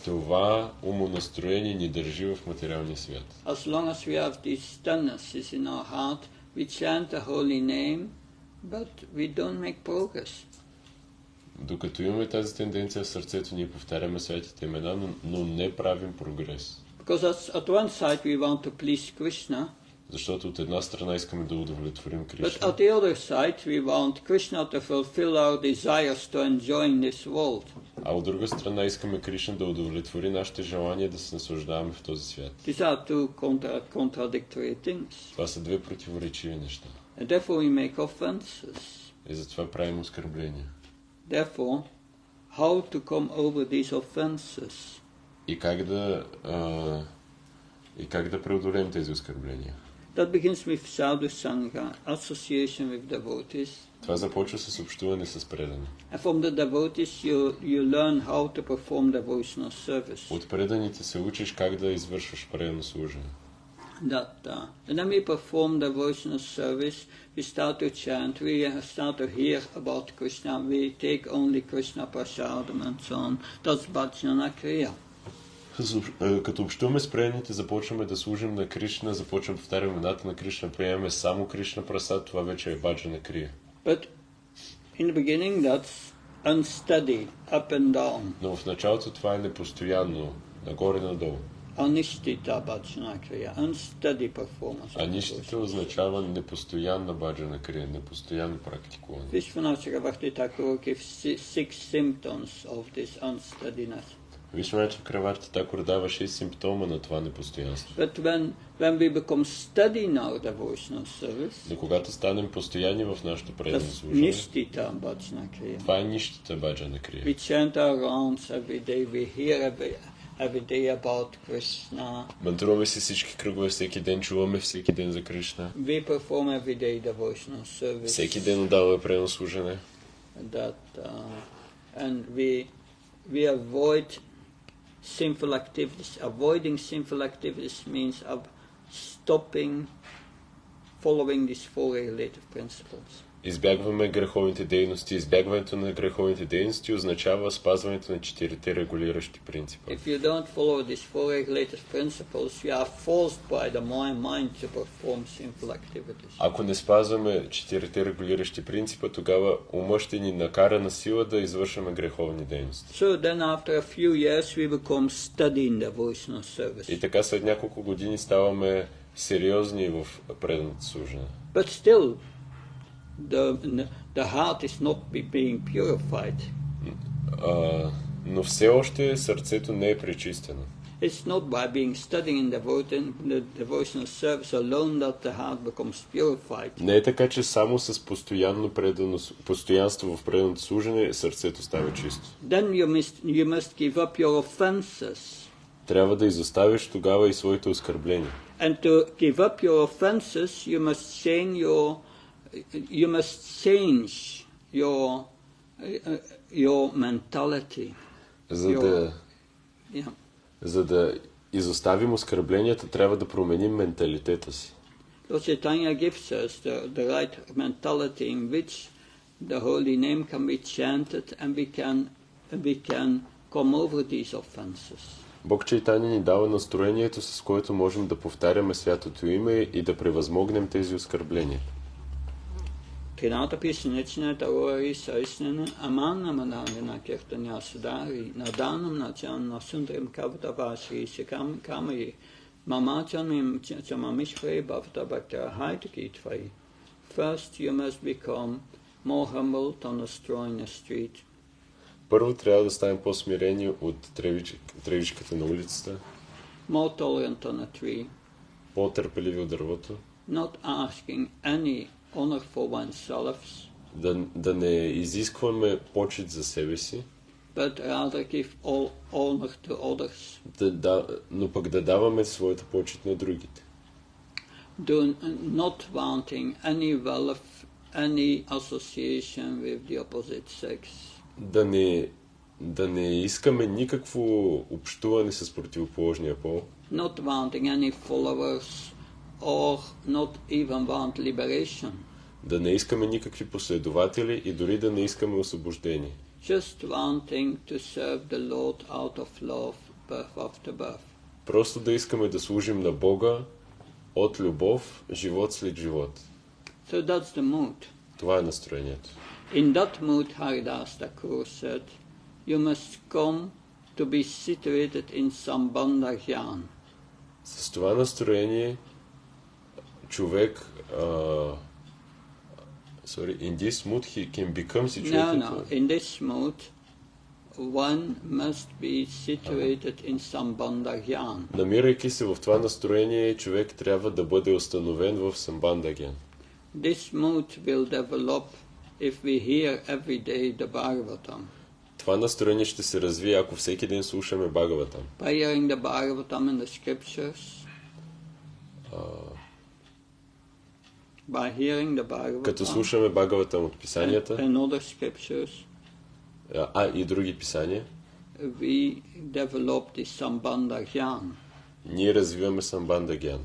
Speaker 1: Това умонастроение ни държи в материалния свят.
Speaker 2: As long as we have these tendencies in our heart, we chant the holy name, but we don't make progress.
Speaker 1: Докато имаме тази тенденция в сърцето, ние повтаряме светите имена, но не правим прогрес.
Speaker 2: Because at one side we want to please Krishna,
Speaker 1: Защото от една страна искаме да удовлетворим
Speaker 2: but
Speaker 1: Кришна,
Speaker 2: at the other side we want Krishna to fulfill our desires to enjoy in this world.
Speaker 1: а от друга страна искаме Кришна да удовлетвори нашите желания да се наслаждаваме в този свят.
Speaker 2: These are two contradictory things.
Speaker 1: Това са две противоречиви неща.
Speaker 2: And therefore we make offenses.
Speaker 1: И затова правим оскърбления.
Speaker 2: Therefore, how to come over these offenses?
Speaker 1: И как да преодолеем тези оскърбления?
Speaker 2: That begins with sadhu sangha, association with devotees.
Speaker 1: Това започва с общуване с предани.
Speaker 2: And from the devotees you learn how to perform devotional service.
Speaker 1: От преданите се учиш как да извършваш предано служене.
Speaker 2: And then we perform devotional service, we start to chant, we start to hear about Krishna, we take only Krishna prasadam and so on. That's bhajana kriya.
Speaker 1: Като общуваме с преданите, започваме да служим на Кришна, започваме да повтаряме имената на Кришна, приемаме само Кришна прасад, това вече е баджана крия.
Speaker 2: But in the beginning that's unsteady, up and down.
Speaker 1: Но в началото това е непостоянно, нагоре-надолу.
Speaker 2: Anishtita bhajana kriya, unsteady performance.
Speaker 1: Аништита означава непостоянна баджана крия, непостоянно практикуване.
Speaker 2: Vishwanath Bhakti Thakur gives 6 symptoms of this unsteadiness.
Speaker 1: Вишванача Краварти Такур дава 6 симптома на това непостоянство.
Speaker 2: But when we become steady in our devotional service,
Speaker 1: Но когато станем постоянни в нашето предано
Speaker 2: that's
Speaker 1: служение,
Speaker 2: nishtita bhajana kriya.
Speaker 1: това е нищата баджана крия.
Speaker 2: We chant our rounds every day, we hear every day about Krishna.
Speaker 1: Мантруваме си всички кръгове всеки ден, чуваме всеки ден за Кришна.
Speaker 2: We perform every day devotional service.
Speaker 1: Всеки ден отдаваме предано служене.
Speaker 2: And we avoid sinful activities. Avoiding sinful activities means of stopping following these four regulative principles.
Speaker 1: Избягваме греховните дейности. Избягването на греховните дейности означава спазването на 4 регулиращи принципа.
Speaker 2: If you don't follow these four regulative principles, you are forced by the mind to perform sinful activities.
Speaker 1: Ако не спазваме 4 регулиращи принципа, тогава умът ще ни накара на сила да извършваме греховни дейности.
Speaker 2: So then after a few years we become steady in devotional service.
Speaker 1: И така след няколко години ставаме сериозни в преданото служене.
Speaker 2: But still the heart is not being purified.
Speaker 1: Но все още сърцето не е пречистено.
Speaker 2: It's not by being studying the devotional service alone that the heart becomes purified.
Speaker 1: Не е така, че само с постоянство в преданото служене сърцето става чисто.
Speaker 2: Then you must give up your offenses.
Speaker 1: Трябва да изоставиш тогава и своите оскърбления.
Speaker 2: And to give up your offenses, you must change your mentality.
Speaker 1: За да изоставим оскърбленията, трябва да променим менталитета си.
Speaker 2: Lord Chaitanya gives us the right mentality in which the holy name can be chanted and we can come over these offenses.
Speaker 1: Бог Чайтания ни дава настроението, с което можем да повтаряме святото име и да превъзмогнем тези оскърбления.
Speaker 2: Кината писанична тавари сайснена аманна мадана киртаня судари наданам начан насундрим кавта ваши секам камаи мамачаним чамамишвей бавта бактера хайтакитвей. First you must become more humble on a straw in the street.
Speaker 1: Първо трябва да станем по-смирени от тревичката на улицата.
Speaker 2: More tolerant on a tree.
Speaker 1: По-търпеливи от дървото.
Speaker 2: Not asking any honor for oneself.
Speaker 1: Да не изискваме почет за себе си.
Speaker 2: But rather give all honor to others.
Speaker 1: Но пък да даваме своята почет на другите.
Speaker 2: Not wanting any wealth, any association with the opposite sex.
Speaker 1: Да не искаме никакво общуване с противоположния пол.
Speaker 2: Not wanting any followers or not even want liberation.
Speaker 1: Да не искаме никакви последователи и дори да не искаме освобождение.
Speaker 2: Just wanting to serve the Lord out of love, birth after birth.
Speaker 1: Просто да искаме да служим на Бога от любов, живот след живот.
Speaker 2: So that's the mood.
Speaker 1: Това е настроението.
Speaker 2: In that mood, Haridas Thakur said, you must come to be situated in Sambandha Gyan.
Speaker 1: С това настроение човек in this mood he can become situated.
Speaker 2: No. In this mood, one must be situated in Sambandha Gyan.
Speaker 1: Намирайки се в това настроение, човек трябва да бъде установен в Самбандha Гян.
Speaker 2: This mood will develop if we hear every day the Bhagavatam.
Speaker 1: Това настроение ще се развие, ако всеки ден слушаме Бхагаватам.
Speaker 2: By hearing the Bhagavatam in the scriptures. By hearing the Bhagavatam.
Speaker 1: Като слушаме Бхагаватам от писанията.
Speaker 2: And other scriptures.
Speaker 1: И други писания.
Speaker 2: We develop the Sambandha Gyan.
Speaker 1: Ние развиваме Самбандha Гян.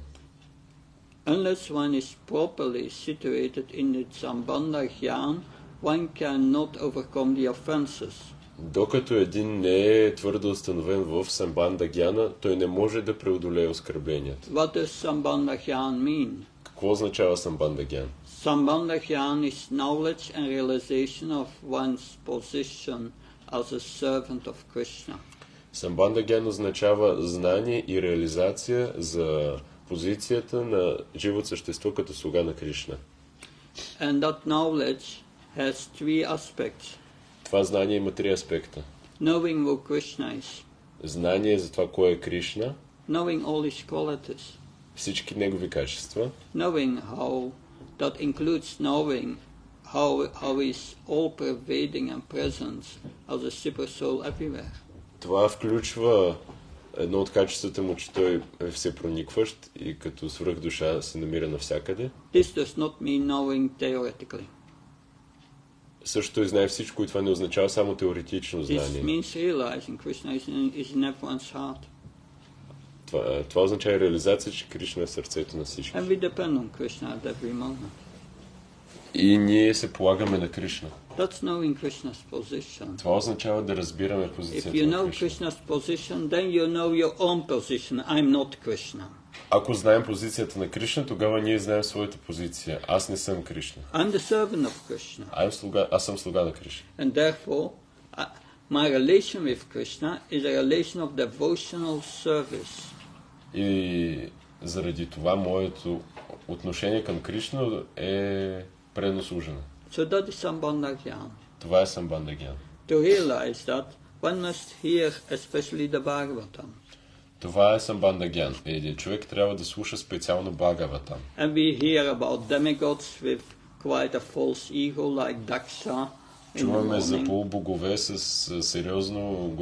Speaker 2: Unless one is properly situated in the Sambandha Gyan, one cannot overcome the offenses.
Speaker 1: Докато един не е твърдо установен в Самбандha Гяна, той не може да преодолее оскърбленията.
Speaker 2: What does Sambandha Gyan mean?
Speaker 1: Какво означава Самбандha Гян?
Speaker 2: Sambandha Gyan is knowledge and realization of one's position as a servant of Krishna.
Speaker 1: Самбандha Гян означава знание и реализация за позицията на живото същество като слуга на Кришна.
Speaker 2: And that knowledge has three aspects.
Speaker 1: Това знание има три аспекта.
Speaker 2: Knowing who Krishna is.
Speaker 1: Знание за това кой е Кришна.
Speaker 2: Knowing all his qualities.
Speaker 1: Всички негови качества.
Speaker 2: Knowing how that includes knowing how is all-pervading and present as a super soul everywhere.
Speaker 1: Това включва едно от качествата му, че той е всепроникващ и като свръхдуша се намира навсякъде.
Speaker 2: This does not mean knowing theoretically.
Speaker 1: Също той знае всичко и това не означава само теоретично знание.
Speaker 2: This means realizing Krishna is in everyone's heart.
Speaker 1: Това означава реализация, че Кришна е в сърцето на всички.
Speaker 2: And we depend on Krishna at every moment.
Speaker 1: И ние се полагаме на Кришна.
Speaker 2: That's knowing Krishna's position.
Speaker 1: Това означава да разбираме
Speaker 2: If
Speaker 1: позицията
Speaker 2: you
Speaker 1: на
Speaker 2: know
Speaker 1: Кришна.
Speaker 2: Krishna's position, then you know your own position. I'm not Krishna.
Speaker 1: Ако знаем позицията на Кришна, тогава ние знаем своята позиция. Аз не съм Кришна.
Speaker 2: I'm the servant of Krishna.
Speaker 1: Аз съм слуга на Кришна.
Speaker 2: And therefore, my relation with Krishna is a relation of devotional service.
Speaker 1: И заради това моето отношение към Кришна е предно служене.
Speaker 2: So that is Sambandha Gyan.
Speaker 1: Това е Самбандha Гян.
Speaker 2: To realize that, one must hear especially the Bhagavatam.
Speaker 1: Това е Самбандha Гян. Един човек трябва да слуша специално Бхагаватам.
Speaker 2: And we hear about demigods with quite a false ego like Daksha.
Speaker 1: Чуваме за полубогове с сериозно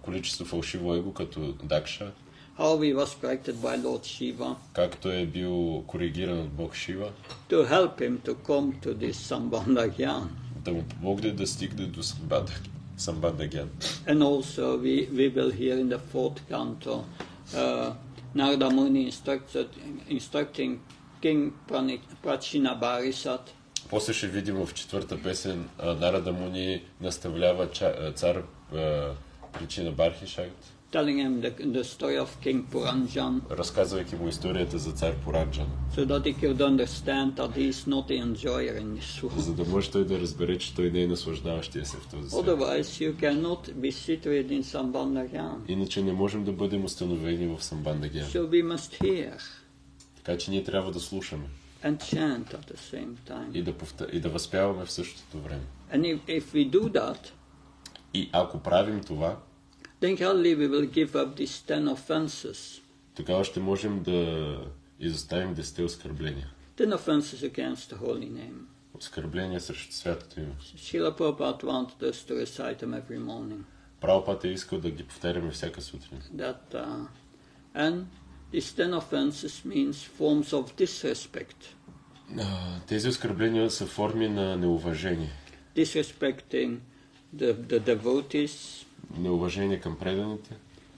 Speaker 1: количество фалшиво его, като Дакша.
Speaker 2: How he was corrected by Lord Shiva.
Speaker 1: Както е бил коригиран от Бог Шива.
Speaker 2: To help him to come to this Sambandha Gyan.
Speaker 1: Да му помогне да стигне до Самбандha Гян.
Speaker 2: And also we will hear in the fourth canto Narada Muni instructing King Prachinabarisat.
Speaker 1: После ще видим в четвърта песен Нарада Муни наставлява цар Причина Бархишакт.
Speaker 2: Telling him the story of King Puranjan.
Speaker 1: Разказвайки му историята за цар Пуранджан.
Speaker 2: So that he could understand that he is not the enjoyer in this world.
Speaker 1: За да може той да разбере, че той не е наслаждаващия се в този свят.
Speaker 2: Otherwise you cannot be situated in Sambandha Gyan.
Speaker 1: Иначе не можем да бъдем установени в Самбандha Гян.
Speaker 2: So we must hear.
Speaker 1: Така че ние трябва да слушаме.
Speaker 2: And chant at the same time.
Speaker 1: И да възпяваме в същото време.
Speaker 2: And if we do that,
Speaker 1: и ако правим това,
Speaker 2: then gradually we will give up these 10 offenses.
Speaker 1: Тогава ще можем да изоставим 10 оскърбления.
Speaker 2: 10 offenses against the holy name.
Speaker 1: Оскърбления срещу святото име.
Speaker 2: Srila Prabhupada wanted us to recite them every morning.
Speaker 1: Прабхупада е искал да ги повтаряме всяка сутрин.
Speaker 2: And these 10 offenses means forms of disrespect.
Speaker 1: Тези оскърбления са форми на неуважение.
Speaker 2: Disrespecting the devotees.
Speaker 1: Неуважение към преданите.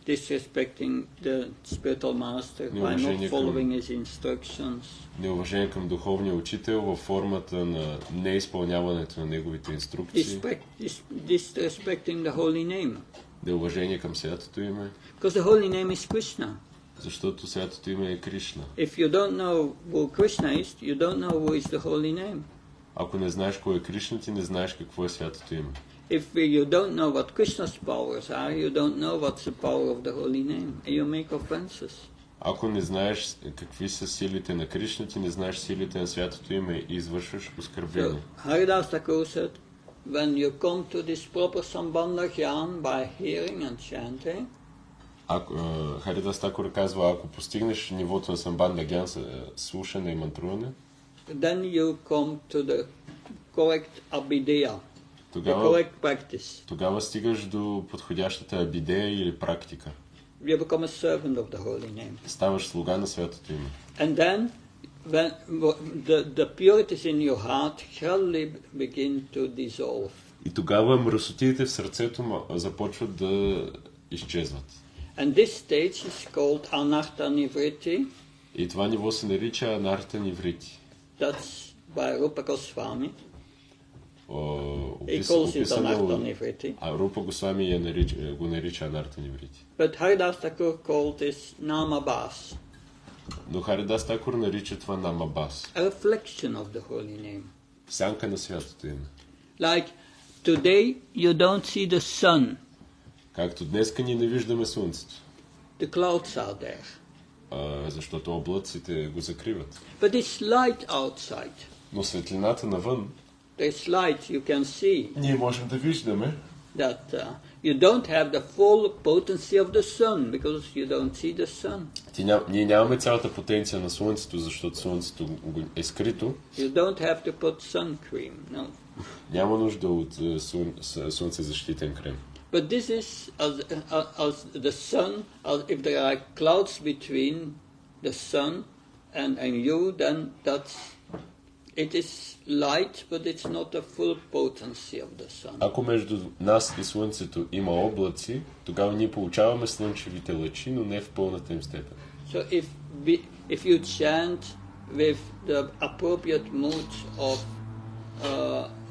Speaker 2: Disrespecting the spiritual master by not following his instructions.
Speaker 1: Неуважение към духовния учител във формата на неизпълняването на неговите инструкции.
Speaker 2: Disrespecting the holy name.
Speaker 1: Неуважение към святото име.
Speaker 2: Because the holy name is Krishna.
Speaker 1: Защото святото име е Кришна.
Speaker 2: If you don't know who Krishna is, you don't know who is the holy name.
Speaker 1: Ако не знаеш кой е Кришна, ти не знаеш какво е святото име.
Speaker 2: If you don't know what Krishna's powers are, you don't know what's the power of the holy name. And you make offenses.
Speaker 1: Ако не знаеш какви са силите на Кришна, ти не знаеш силите на святото име и извършваш оскърбление.
Speaker 2: So, Haridas Thakur said, when you come to this proper Sambandha Gyan by hearing and chanting,
Speaker 1: Харидас Такур казва, ако постигнеш нивото на Самбанда Гян с слушане и мантруване,
Speaker 2: then you come to the correct abhideya, the correct practice.
Speaker 1: Тогава стигаш до подходящата абидея или практика.
Speaker 2: You become a servant of the holy name.
Speaker 1: Ставаш слуга на святото име.
Speaker 2: And then, when the purities in your heart gradually begin to dissolve.
Speaker 1: И тогава мръсотиите в сърцето започват да изчезват.
Speaker 2: And this stage is called anartha nivritti.
Speaker 1: И това ниво се нарича анарта ниврити.
Speaker 2: That's by Rupa Goswami.
Speaker 1: He
Speaker 2: calls it anartha nivritti.
Speaker 1: А Рупа Госвами го нарича анарта ниврити.
Speaker 2: But Haridas Thakur called this namabhas.
Speaker 1: Но Харидас Такур нарича това намабас.
Speaker 2: A reflection of the holy name.
Speaker 1: Сянка на святото име.
Speaker 2: Like today you don't see the sun.
Speaker 1: Както днеска ние не виждаме слънцето.
Speaker 2: The clouds are there.
Speaker 1: Защото облаците го закриват.
Speaker 2: But it's light outside.
Speaker 1: Но светлината навън,
Speaker 2: There's light you can see.
Speaker 1: ние можем да виждаме.
Speaker 2: That you don't have the full potency of the sun because you don't see the sun.
Speaker 1: Ние нямаме цялата потенция на слънцето, защото слънцето е скрито.
Speaker 2: You don't have to put sun cream. No.
Speaker 1: Няма нужда от слънцезащитен крем.
Speaker 2: But this is as the sun, if there are clouds between the sun and you, then it is light, but it's not the full potency of the sun.
Speaker 1: Ако между нас и слънцето има облаци, тогава ние получаваме слънчевите лъчи, но не в пълната им степен.
Speaker 2: So if you chant with the appropriate mood of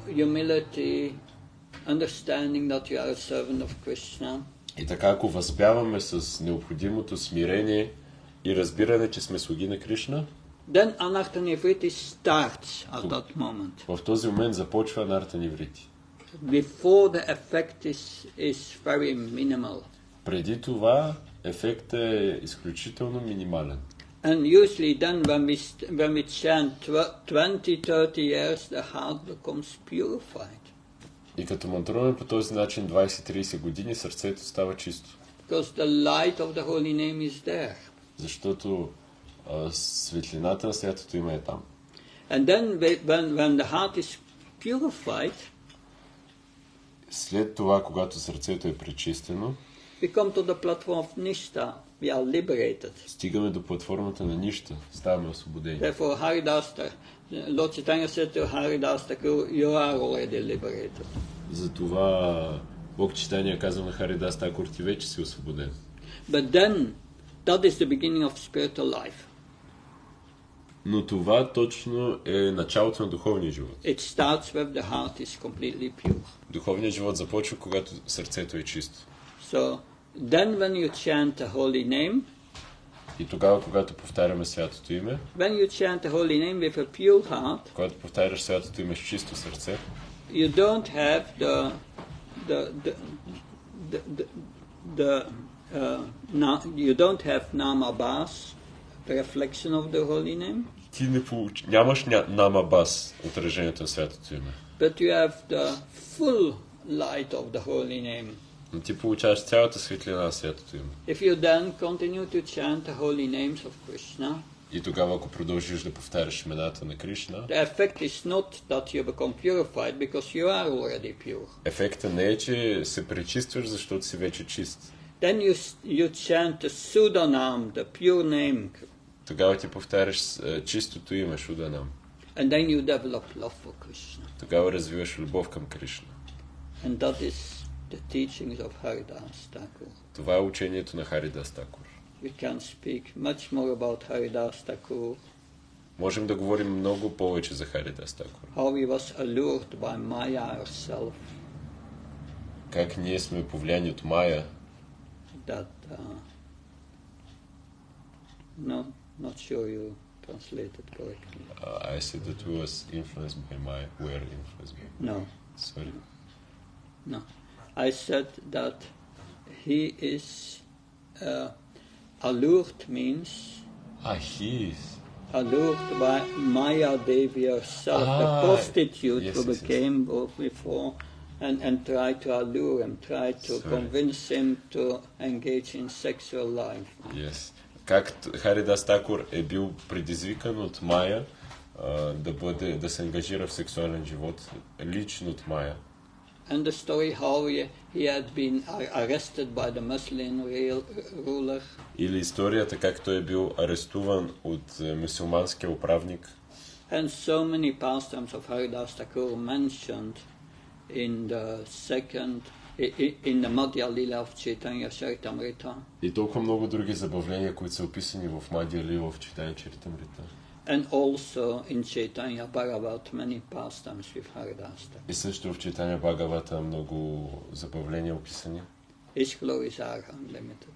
Speaker 2: humility, understanding that you are a servant of Krishna.
Speaker 1: И така, ако възпяваме с необходимото смирение и разбиране, че сме слуги на Кришна,
Speaker 2: then anartha nivritti starts at that moment.
Speaker 1: В този момент започва анарта ниврити.
Speaker 2: Before the effect is very minimal.
Speaker 1: Преди това ефектът е изключително минимален.
Speaker 2: And usually then when we chant 20-30 years, the heart becomes purified.
Speaker 1: И като мантруваме по този начин 20-30 години, сърцето става чисто.
Speaker 2: Because the light of the holy name is there.
Speaker 1: Защото светлината на святото име е там.
Speaker 2: And then when the heart is purified,
Speaker 1: след това, когато сърцето е пречистено,
Speaker 2: we come to the platform of Nishta. We are liberated.
Speaker 1: Стигаме до платформата на Нища, ставаме освободени.
Speaker 2: Therefore, Lord Chaitanya said to Haridas Thakur, you are already liberated.
Speaker 1: Затова Бог Читания казва на Харидас Такур, ти вече си освободен.
Speaker 2: But then, that is the beginning of spiritual life.
Speaker 1: Но това точно е началото на духовния живот.
Speaker 2: It starts when the heart is completely pure.
Speaker 1: Духовният живот започва, когато сърцето е чисто.
Speaker 2: So, then when you chant the holy name,
Speaker 1: и тогава, когато повтаряме святото име,
Speaker 2: when you chant the holy name with a pure heart,
Speaker 1: когато повтаряш святото име с чисто сърце,
Speaker 2: you don't have you don't have namabhas, the reflection of the holy name.
Speaker 1: Ти нямаш намабас, отражението на святото име.
Speaker 2: But you have the full light of the holy name.
Speaker 1: Но ти получаваш цялата светлина на святото име.
Speaker 2: If you then continue to chant the holy names of Krishna,
Speaker 1: и тогава, ако продължиш да повтаряш имената на Кришна,
Speaker 2: the effect is not that you become purified because you are already pure.
Speaker 1: Ефектът не е, че се пречистваш, защото си вече чист.
Speaker 2: Then you chant the Sudanam, the pure name.
Speaker 1: Тогава ти повтаряш чистото име, Шуданам.
Speaker 2: And then you develop love for Krishna.
Speaker 1: Тогава развиваш любов към Кришна.
Speaker 2: And that is the teachings of Haridas Thakur.
Speaker 1: Това е учението на Харидас Такур.
Speaker 2: We can speak much more about Haridas Thakur.
Speaker 1: Можем да говорим много повече за Харидас Такур.
Speaker 2: How he was allured by Maya herself.
Speaker 1: Как ние сме повлияни от Майя.
Speaker 2: That No, not sure you translated correctly.
Speaker 1: I said that we was influenced by Maya. Were influenced by Maya.
Speaker 2: No.
Speaker 1: Sorry.
Speaker 2: No. I said that he is allured means
Speaker 1: He is.
Speaker 2: allured by Maya Devi herself, the prostitute
Speaker 1: yes,
Speaker 2: who
Speaker 1: yes,
Speaker 2: became before and tried to allure him, tried to convince him to engage in sexual life.
Speaker 1: Yes. Как Харидас Такур е бил предизвикан от Майя да се ангажира в сексуален живот, лично от Майя.
Speaker 2: And the story how he had been arrested by the Muslim ruler.
Speaker 1: Или историята как той е бил арестуван от мюсюлманския управник.
Speaker 2: And so many pastimes of Haridas Thakur mentioned in the the Madhya Lila of Chaitanya Charitamrita.
Speaker 1: И толкова много други забавления, които са описани в Мадия Лила в Чайтanya Чаритамрита.
Speaker 2: And also in Chaitanya Bhagavatam many pastimes with Haridas Thakur.
Speaker 1: И също в Чайтanya Бхагаватам много забавления описани.
Speaker 2: His glories are unlimited.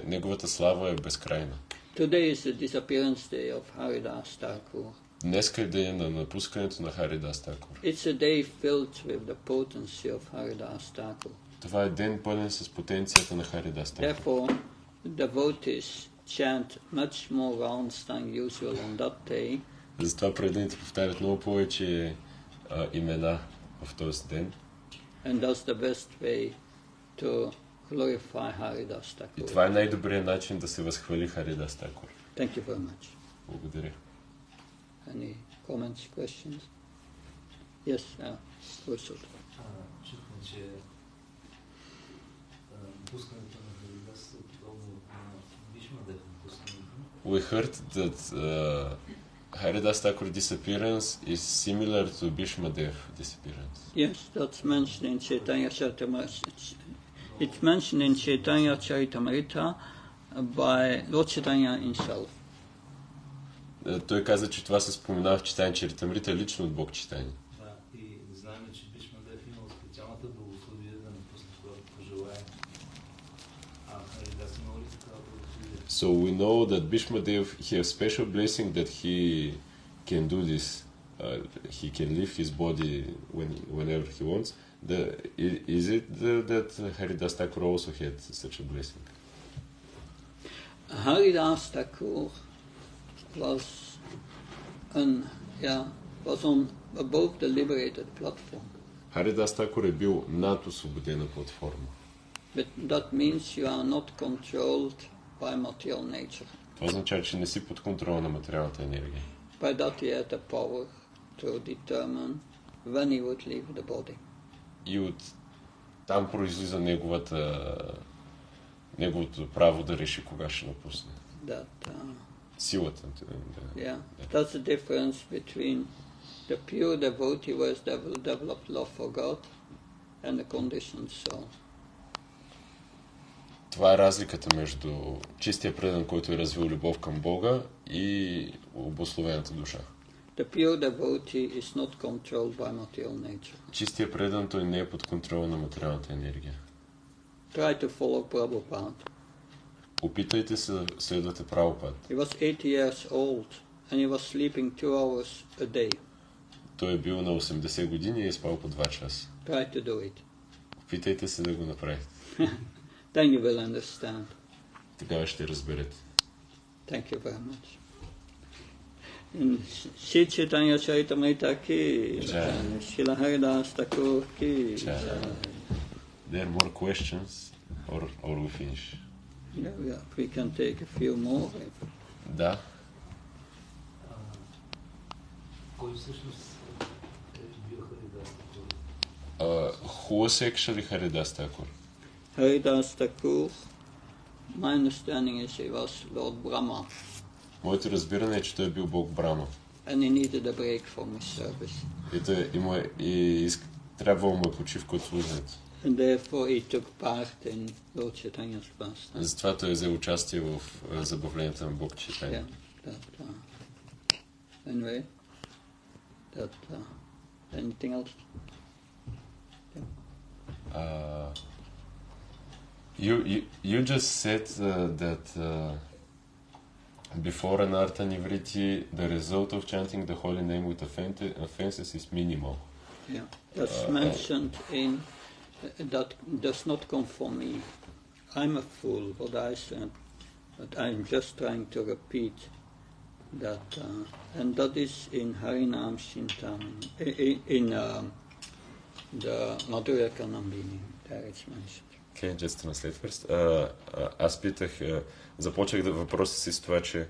Speaker 1: Неговата слава е безкрайна.
Speaker 2: Today is the disappearance day of Haridas Thakur.
Speaker 1: Днеска е ден на напускането на Харидас Такур.
Speaker 2: It's a day filled with the potency of Haridas Thakur.
Speaker 1: Това е ден пълен с потенцията на Харидас Такур.
Speaker 2: Therefore, devotees chant much more rounds than usual on that day.
Speaker 1: Затова преданите повтарят много повече имена в този ден.
Speaker 2: And that's the best way to glorify Haridas Thakur.
Speaker 1: И това е най-добрият начин да се възхвали Харидас Такур.
Speaker 2: Thank you very much.
Speaker 1: Благодаря.
Speaker 2: Any comments, questions? Yes, Russell.
Speaker 3: Чухме, че пускането на Харидас е подобно на Бишмадев пускането.
Speaker 1: We heard that Haridas Thakur disappearance is similar to Bhishmadev disappearance.
Speaker 2: Yes, that's mentioned in Chaitanya Charitamrita. It's mentioned in Chaitanya Charitamrita by Lord Chaitanya himself.
Speaker 1: Той каза, че това се споменава в Чайтanya Чаритамрита лично от Бог Чайтanya.
Speaker 3: Да, и знаем, че Бишмадев имал специалната благословие да напусне, когато пожелае. А Харидас имал ли такава благословие?
Speaker 1: So we know that Bhishmadev, he has special blessing that he can do this. He can leave his body whenever he wants. Is it that Haridas Thakur also had such a blessing?
Speaker 2: Haridas Thakur was on above the liberated platform.
Speaker 1: Харидас Такур е бил над освободена платформа.
Speaker 2: But that means you are not controlled by material nature.
Speaker 1: Това означава, че не си под контрола на материалната енергия.
Speaker 2: By that he had the power to determine when he would leave the body.
Speaker 1: И от там произлиза неговото право да реши кога ще напусне. Силата.
Speaker 2: Yeah, that's the difference between the pure devotee who has developed love for God and the conditioned soul.
Speaker 1: Това е разликата между чистия предан, който е развил любов към Бога, и обусловената душа.
Speaker 2: The pure devotee is not controlled by material nature.
Speaker 1: Чистия предан, той не е под контрола на материалната енергия.
Speaker 2: Try to follow Prabhupada.
Speaker 1: Опитайте се да следвате Прабхупад.
Speaker 2: He was 80 years old and he was sleeping 2 hours a day.
Speaker 1: Той е бил на 80 години и е спал по 2 часа.
Speaker 2: Try to do it.
Speaker 1: Опитайте се да го направите.
Speaker 2: Then you will understand.
Speaker 1: Тогава ще разберете.
Speaker 2: Thank you very much. Shri Chaitanya Charitamrita ki, Srila Haridas Thakur ki.
Speaker 1: There are more questions or we finish?
Speaker 2: Yeah, we can take a few more.
Speaker 1: Да.
Speaker 3: Кой всъщност е бил Харидас Тхакур?
Speaker 1: Who was actually Haridas Thakur?
Speaker 2: Haridas Thakur, my understanding is he was Lord Brahma.
Speaker 1: Моето разбиране е, че той е бил Бог Брама.
Speaker 2: And he needed a break from his service.
Speaker 1: Трябвало му е почивка от служенето.
Speaker 2: And therefore he took part in Lord Chaitanya's pastime.
Speaker 1: Затова той взе участие в забавленията на Бог Чайтanya.
Speaker 2: Anyway, anything else?
Speaker 1: You just said that Before anartha nivriti, the result of chanting the holy name with offenses is minimal.
Speaker 2: Yeah, that's mentioned in that does not come from me. I'm a fool, what I said, but I'm just trying to repeat that, and that is in Harinam Chintamani, in the Madhurya Kanambini, there it's mentioned.
Speaker 1: Okay, just translate first. Аз питах, започнах въпроса си с това, че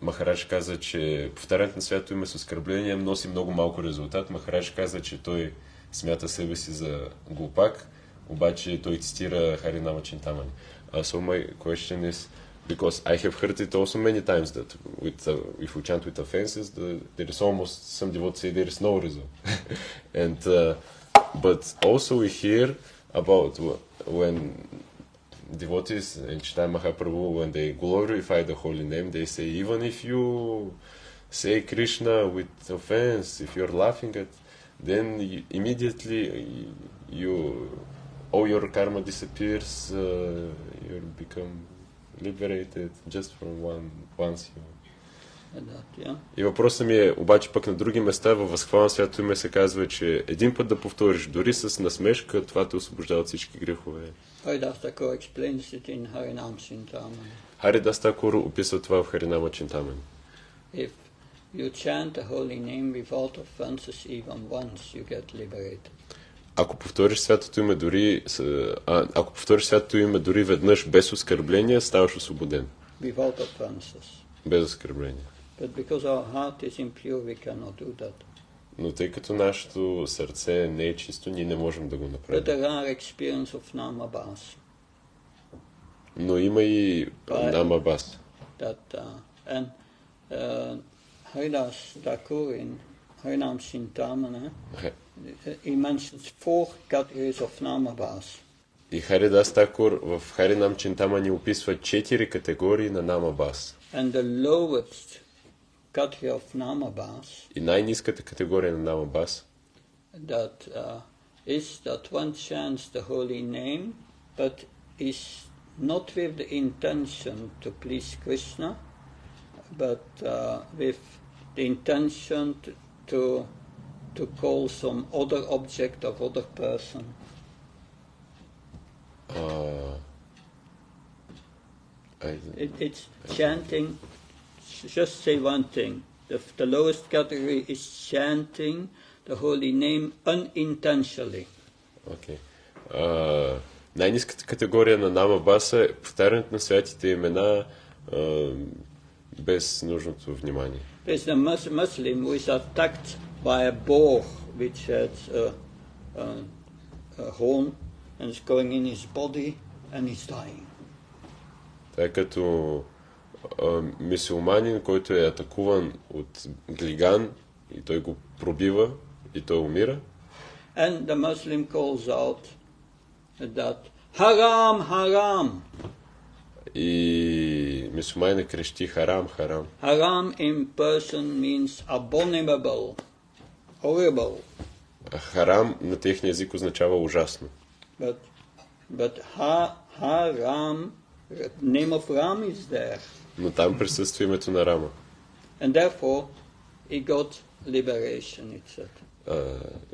Speaker 1: Махарадж каза, че повтарянето на свято име с оскърбление носи много малко резултат. Махарадж каза, че той смята себе си за глупак, обаче той цитира Харинама Чинтамани. So my question is, because I have heard it also many times that if we chant with offenses, there is almost, some devotees say there is no result. And but also we hear about when devotees in Chaitanya Mahaprabhu, when they glorify the holy name, they say, even if you say Krishna with offense, if you're laughing at, then immediately all your karma disappears, you become liberated just from once you... И въпросът ми е, обаче пък на други места във възхвалено свято име се казва, че един път да повториш, дори с насмешка, това те освобождава от всички грехове. Харидас Такур описва това в Харинама Чинтамани.
Speaker 2: If you chant the holy name without offenses even once, you get liberated.
Speaker 1: Ако повториш святото име дори веднъж без оскърбление, ставаш освободен.
Speaker 2: Without offenses.
Speaker 1: Без оскърбление.
Speaker 2: But because our heart is impure, we cannot do that.
Speaker 1: Но тъй като нашето сърце не е чисто, ние не можем да го направим.
Speaker 2: But there are experience of namabas.
Speaker 1: Но има и намабас.
Speaker 2: And Haridas Thakur in Harinam Chintamani, he mentions 4 categories of namabas.
Speaker 1: И Харидас Такур в Харинам Чинтамани описва 4 категории на намабас.
Speaker 2: And the lowest category of namabas,
Speaker 1: и най-ниската категория на намабас,
Speaker 2: that is that one chants the holy name, but is not with the intention to please Krishna, but with the intention to call some other object of other person. It's chanting. Just say one thing. The lowest category is chanting the holy name unintentionally.
Speaker 1: Okay. Най-ниската категория на намабаса е повтарянето на святите имена без нужното внимание.
Speaker 2: There's a Muslim who is attacked by a boar which has a horn and is going in his body and he's dying.
Speaker 1: Тъй като мюсюлманин, който е атакуван от глиган и той го пробива и той умира.
Speaker 2: And the Muslim calls out that haram, haram.
Speaker 1: И мюсюлманин крещи харам, харам.
Speaker 2: Haram in person means abominable, horrible.
Speaker 1: Харам на техния език означава ужасно.
Speaker 2: But haram, name of Ram is there.
Speaker 1: Но там присъства името на Рама.
Speaker 2: And therefore he got liberation, it said.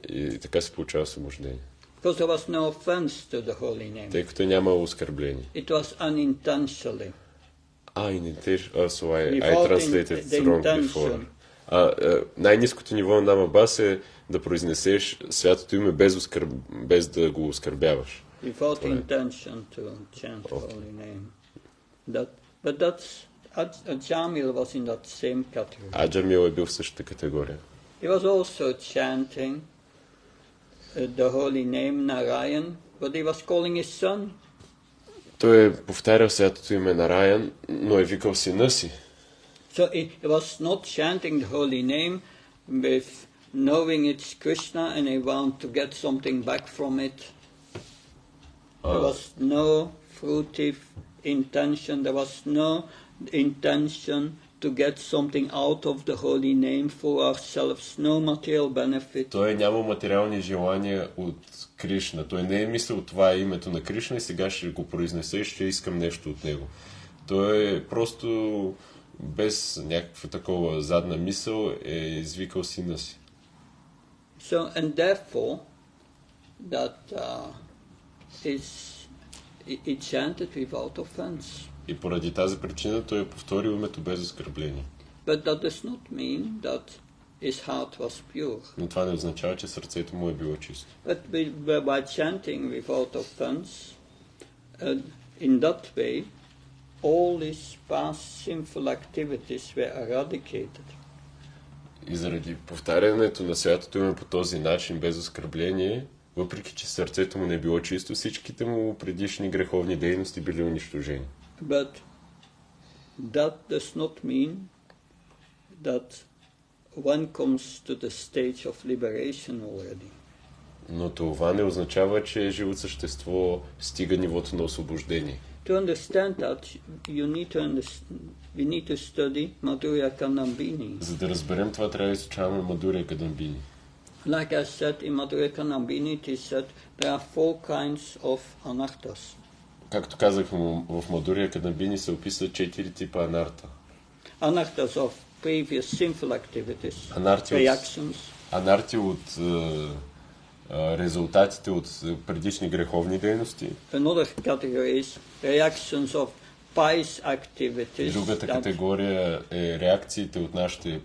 Speaker 1: И така се получава освобождение.
Speaker 2: Because there was no offense to the holy name.
Speaker 1: Тъй като няма оскърбление.
Speaker 2: It was unintentionally.
Speaker 1: So I translated wrong before. Най-ниското ниво на намабас е да произнесеш святото име без да го оскърбяваш.
Speaker 2: Without intention to chant the holy name. But that's Ajamil was in that same category.
Speaker 1: Аджамил е бил в същата категория.
Speaker 2: He was also chanting the holy name Narayan, but he was calling his son.
Speaker 1: Той е повтарял святото име Нараян, но е викал сина си.
Speaker 2: So he was not chanting the holy name with knowing it's Krishna and he want to get something back from it. There was no fruitive intention. There was no intention to get something out of the holy name for ourselves. No material benefit.
Speaker 1: Той няма материални желания от Кришна. Той не е мислил това е името на Кришна и сега ще го произнеса и ще искам нещо от него. Той е просто без някаква такова задна мисъл е извикал сина си.
Speaker 2: So, and therefore, that he chanted without offense.
Speaker 1: И поради тази причина той е повторил името без оскърбление.
Speaker 2: But that does not mean that his heart was pure.
Speaker 1: Но това не означава, че сърцето му е било чисто.
Speaker 2: But by chanting without offense, in that way, all his past sinful activities were eradicated.
Speaker 1: И заради повтарянето на святото име по този начин, без оскърбление, въпреки че сърцето му не е било чисто, всичките му предишни греховни дейности били унищожени.
Speaker 2: But that does not mean that one comes to the stage of liberation already.
Speaker 1: Но това не означава, че живото същество стига нивото на освобождение.
Speaker 2: To understand that, we need to study Madhurya Kanambini.
Speaker 1: За да разберем това, трябва да изучаваме Мадуря Канамбини.
Speaker 2: Like I said, in Madhurya Kanambini, it is said there are 4 kinds of anarthas.
Speaker 1: Както казах, в Мадуря Канамбини се описват 4 типа анарта.
Speaker 2: Anarthas of previous sinful activities,
Speaker 1: Анарти
Speaker 2: reactions.
Speaker 1: Анарти от резултатите от предишни греховни дейности.
Speaker 2: Another category is reactions of pious activities.
Speaker 1: Другата категория е реакциите от нашите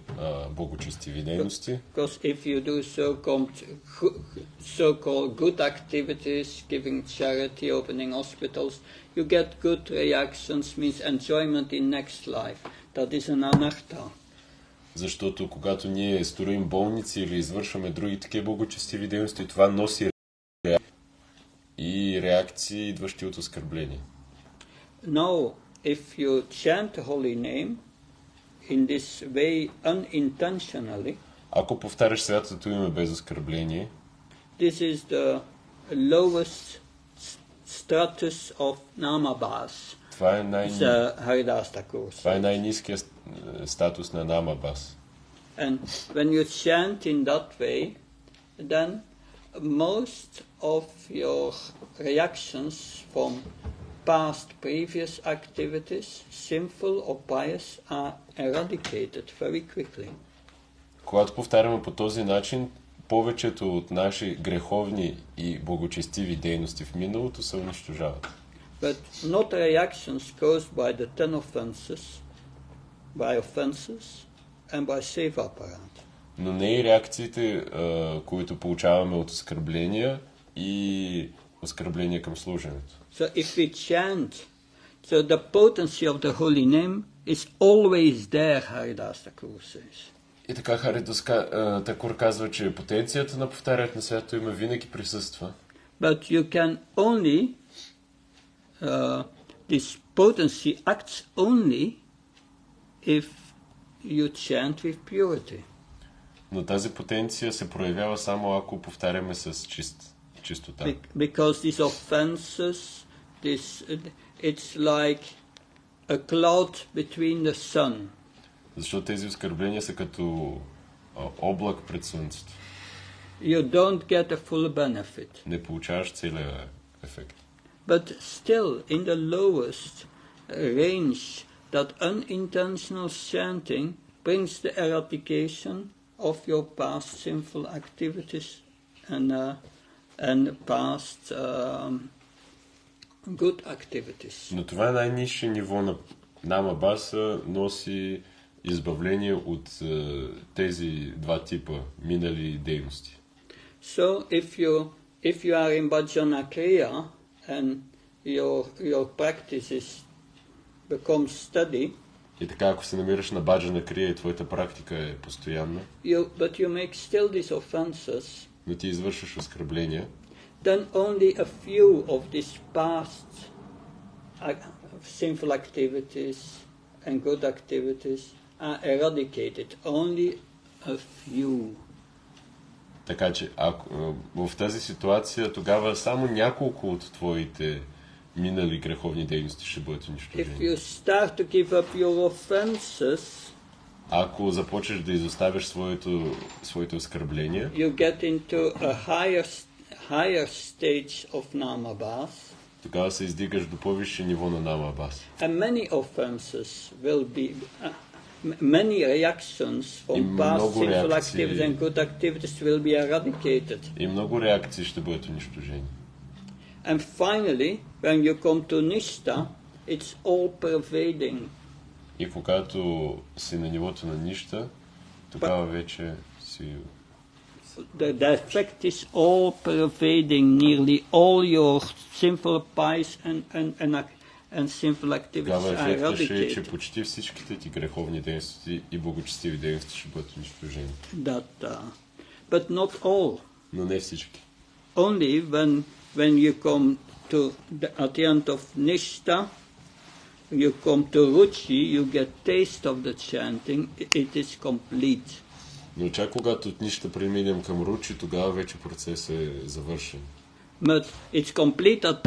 Speaker 1: благочестиви дейности.
Speaker 2: Because if you do so-called good activities, giving charity, opening hospitals, you get good reactions, means enjoyment in next life. That is an anartha.
Speaker 1: Защото когато ние строим болници или извършваме други такива благочестиви дейности, това носи и реакции, идващи от оскърбление.
Speaker 2: Now, if you chant the holy name in this way unintentionally,
Speaker 1: ако повтаряш святото име без оскърбление,
Speaker 2: this is the lowest status of namabhas.
Speaker 1: това е най-ниският статус на намабас.
Speaker 2: And when you chant in that way, then most of your reactions from past previous activities, sinful or pious, are eradicated very quickly.
Speaker 1: Когато повтаряме по този начин, повечето от наши греховни и благочестиви дейности в миналото се унищожават.
Speaker 2: But not reactions caused by the 10 offenses, by offenses and by seva aparat.
Speaker 1: Но не и реакциите, които получаваме от оскърбления и оскърбления към служенето.
Speaker 2: So if we chant, so the potency of the holy name is always there, Haridas Thakur says.
Speaker 1: И така Харидас Такур казва, че потенцията на повтарянето на святото име винаги присъства.
Speaker 2: But you can only this potency acts only if you chant with purity.
Speaker 1: Но тази потенция се проявява само ако повтаряме с чистота.
Speaker 2: Because these offenses, it's like a cloud between the sun.
Speaker 1: Защото тези оскърбления са като облак пред слънцето.
Speaker 2: You don't get a full benefit.
Speaker 1: Не получаваш целия ефект.
Speaker 2: But still, in the lowest range, that unintentional chanting brings the eradication of your past sinful activities and past good activities.
Speaker 1: Но това е най-нисше ниво на намабаса, носи избавление от тези два типа минали дейности.
Speaker 2: So if you are in bhajana kriya and your practices become steady,
Speaker 1: И така, ако се намираш на баджана крия и твоята практика е постоянна,
Speaker 2: but you make still these offenses,
Speaker 1: но ти извършваш оскърбления,
Speaker 2: then only a few of these past sinful activities and good activities are eradicated. Only a few.
Speaker 1: Така че в тази ситуация тогава само няколко от твоите минали греховни дейности ще бъдат унищожени.
Speaker 2: If you start to give up your offenses,
Speaker 1: ако започнеш да изоставяш своите оскърбления,
Speaker 2: you get into a higher stage of namabhas.
Speaker 1: Тогава се издигаш до по-висше ниво на нама бас.
Speaker 2: And many offenses will be, many reactions from past sinful activities and good activities will be eradicated.
Speaker 1: И много реакции ще бъдат унищожени.
Speaker 2: And finally, when you come to Nishta, it's all pervading.
Speaker 1: И когато си на нивото на нища, тогава вече си...
Speaker 2: The effect is all pervading, nearly all your sinful pies and sinful activities
Speaker 1: Тогава
Speaker 2: are
Speaker 1: ефектът ще е, че
Speaker 2: eradicated.
Speaker 1: почти всичките ти греховни дейности и благочестиви дейности ще бъдат унищожени.
Speaker 2: But not all.
Speaker 1: Но не всички.
Speaker 2: Only when you come to at the end of Nishta, you come to Ruchi, you get taste of the chanting, it is complete.
Speaker 1: Но чак когато от нища преминем към Ручи, тогава вече процесът е завършен.
Speaker 2: But it's complete at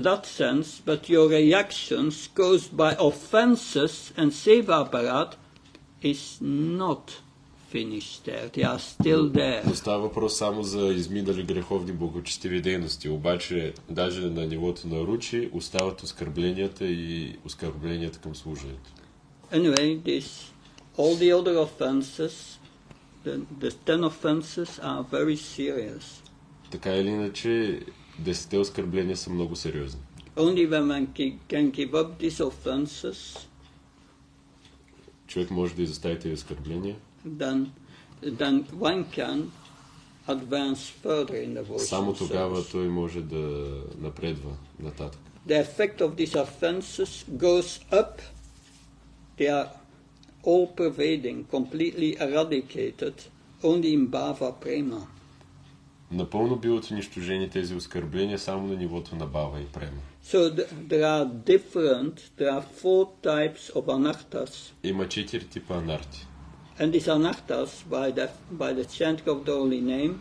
Speaker 2: that sense, but your reactions caused by offenses and seva aparat is not finished there. They are still there.
Speaker 1: Но става въпрос само за изминали греховни благочестиви дейности. Обаче, даже на нивото на Ручи, остават оскърбленията и оскърбленията към служението.
Speaker 2: Anyway, all the other offenses, the 10 offenses are very serious.
Speaker 1: Така или иначе, 10 оскърбления са много сериозни.
Speaker 2: Only when one can give up these offenses,
Speaker 1: човек може да изостави тези оскърбления,
Speaker 2: then one can advance further in the
Speaker 1: само
Speaker 2: devotional
Speaker 1: тогава
Speaker 2: service.
Speaker 1: той може да напредва нататък.
Speaker 2: The effect of these offenses goes up. They are all pervading, completely eradicated, only in bhava prema.
Speaker 1: Напълно биват унищожени тези оскърбления само на нивото на бава и према.
Speaker 2: So there are 4 types of anarthas.
Speaker 1: Има 4 типа анарти.
Speaker 2: And these anarthas, by the chanting of the holy name,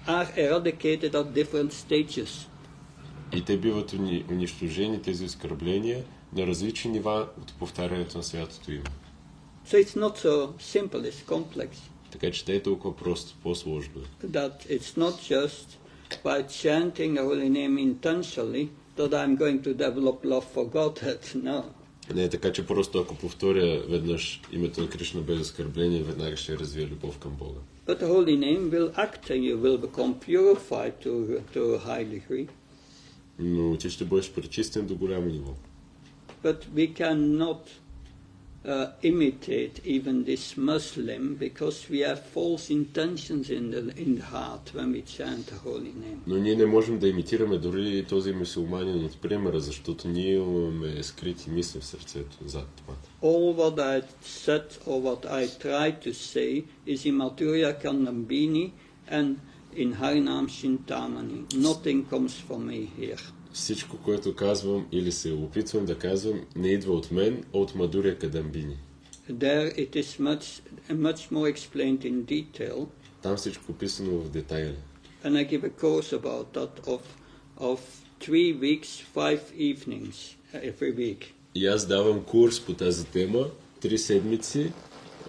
Speaker 2: are eradicated at different stages.
Speaker 1: И те биват унищожени, тези оскърбления, на различни нива от повтарянето на святото име.
Speaker 2: So it's not so simple, it's complex.
Speaker 1: Така че те е толкова просто, по-сложно.
Speaker 2: That it's not just by chanting the holy name intentionally that I'm going to develop love for Godhead. No.
Speaker 1: Не е така, че просто ако повторя веднъж името на Кришна без оскърбление, веднага ще развия любов към Бога.
Speaker 2: But the holy name will act and you will become purified to a high degree.
Speaker 1: Но ти ще бъдеш пречистен до голямо ниво.
Speaker 2: But we cannot imitate even this Muslim because we have false intentions in the heart when we chant the holy name.
Speaker 1: Но ние не можем да имитираме дори този мюсюлманин от примера, защото ние имаме скрити мисли в сърцето зад това.
Speaker 2: All what I said or what I tried to say is in Madhurya Kandambini and in Harinam Shintamani. Nothing comes from me here.
Speaker 1: Всичко, което казвам или се опитвам да казвам, не идва от мен, а от Мадуря Кадамбини.
Speaker 2: There it is much more explained in detail.
Speaker 1: Там всичко описано в детайли.
Speaker 2: And I give a course about that of 3 weeks, 5 evenings every week.
Speaker 1: И аз давам курс по тази тема 3 седмици,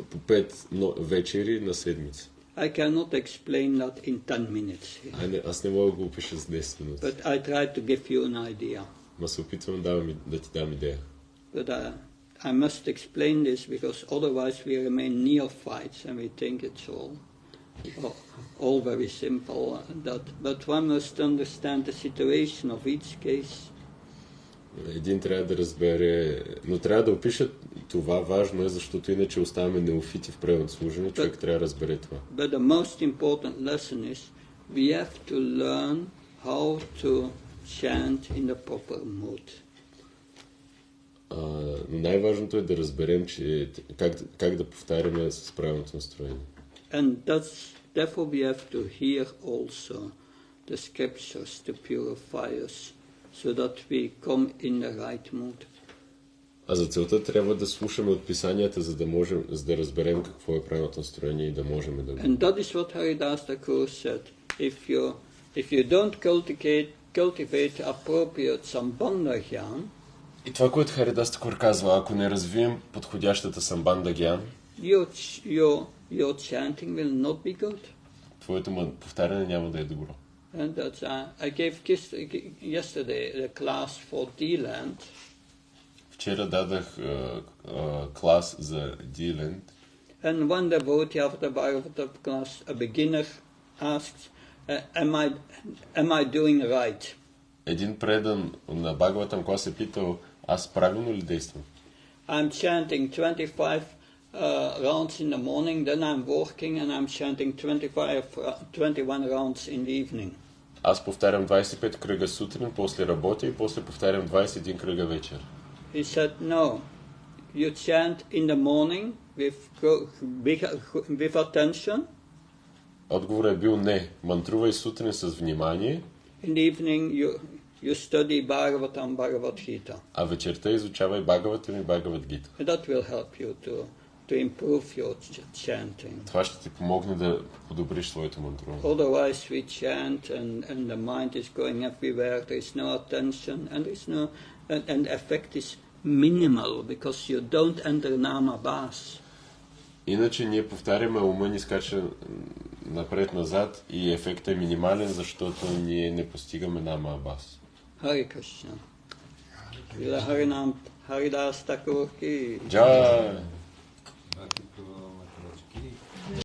Speaker 1: по 5 вечери на седмица.
Speaker 2: I cannot explain that in 10 minutes here.
Speaker 1: Аз не мога да го опиша с 10 минути.
Speaker 2: But I try to give you an idea.
Speaker 1: Ма се опитвам да ти дам идея.
Speaker 2: But I must explain this because otherwise we remain neophytes and we think it's all very simple. But one must understand the situation of each case.
Speaker 1: Един трябва да разбере, но трябва да опиша това, важно е, защото иначе оставаме неофити в правилно служение, човек трябва да разбере това.
Speaker 2: But the most important lesson is we have to learn how to chant in the proper mood.
Speaker 1: Но най-важното е да разберем, че как да повтаряме с правилното настроение.
Speaker 2: And therefore we have to hear also the scriptures to purify us, so that we come in the right mood.
Speaker 1: А за целта трябва да слушаме от писанията, за да разберем какво е правилното настроение и да можем да го.
Speaker 2: And that is what Haridas Thakur said. If you don't cultivate appropriate sambandha gyan,
Speaker 1: И това, което Харидас Такур казва, ако не развием подходящата самбанда гян,
Speaker 2: your chanting will not be good.
Speaker 1: твоето повтаряне няма да е добро.
Speaker 2: And that's, I gave yesterday the class for D-Land.
Speaker 1: Вчера дадах клас за D-Land.
Speaker 2: And one devotee after the Bhagavatam class, a beginner, asked, am I doing right?
Speaker 1: Един предан на Бхагаватам клас е питал, аз правилно ли действам?
Speaker 2: I'm chanting 25 rounds in the morning, then I'm working and I'm chanting 21 rounds in the evening.
Speaker 1: Аз повтарям 25 кръга сутрин, после работя и после повтарям 21 кръга вечер.
Speaker 2: He said, no, you chant in the morning with attention.
Speaker 1: Отговорът е бил не. Мантрувай сутрин с внимание.
Speaker 2: In the evening you study Bhagavatam, Bhagavad Gita.
Speaker 1: А вечерта изучавай Бхагаватам и Бхагават Гита.
Speaker 2: That will help you to improve your chanting.
Speaker 1: Това ще ти помогне да подобриш своето мантруване.
Speaker 2: Otherwise we chant and the mind is going everywhere. There is no attention and the effect is minimal because you don't enter nama bas.
Speaker 1: Иначе ние повтаряме, ума ни скача напред-назад и ефектът е минимален, защото ние не постигаме нама абас.
Speaker 2: Hare Krishna. Harinam Haridas Thakur ki.
Speaker 1: Jai.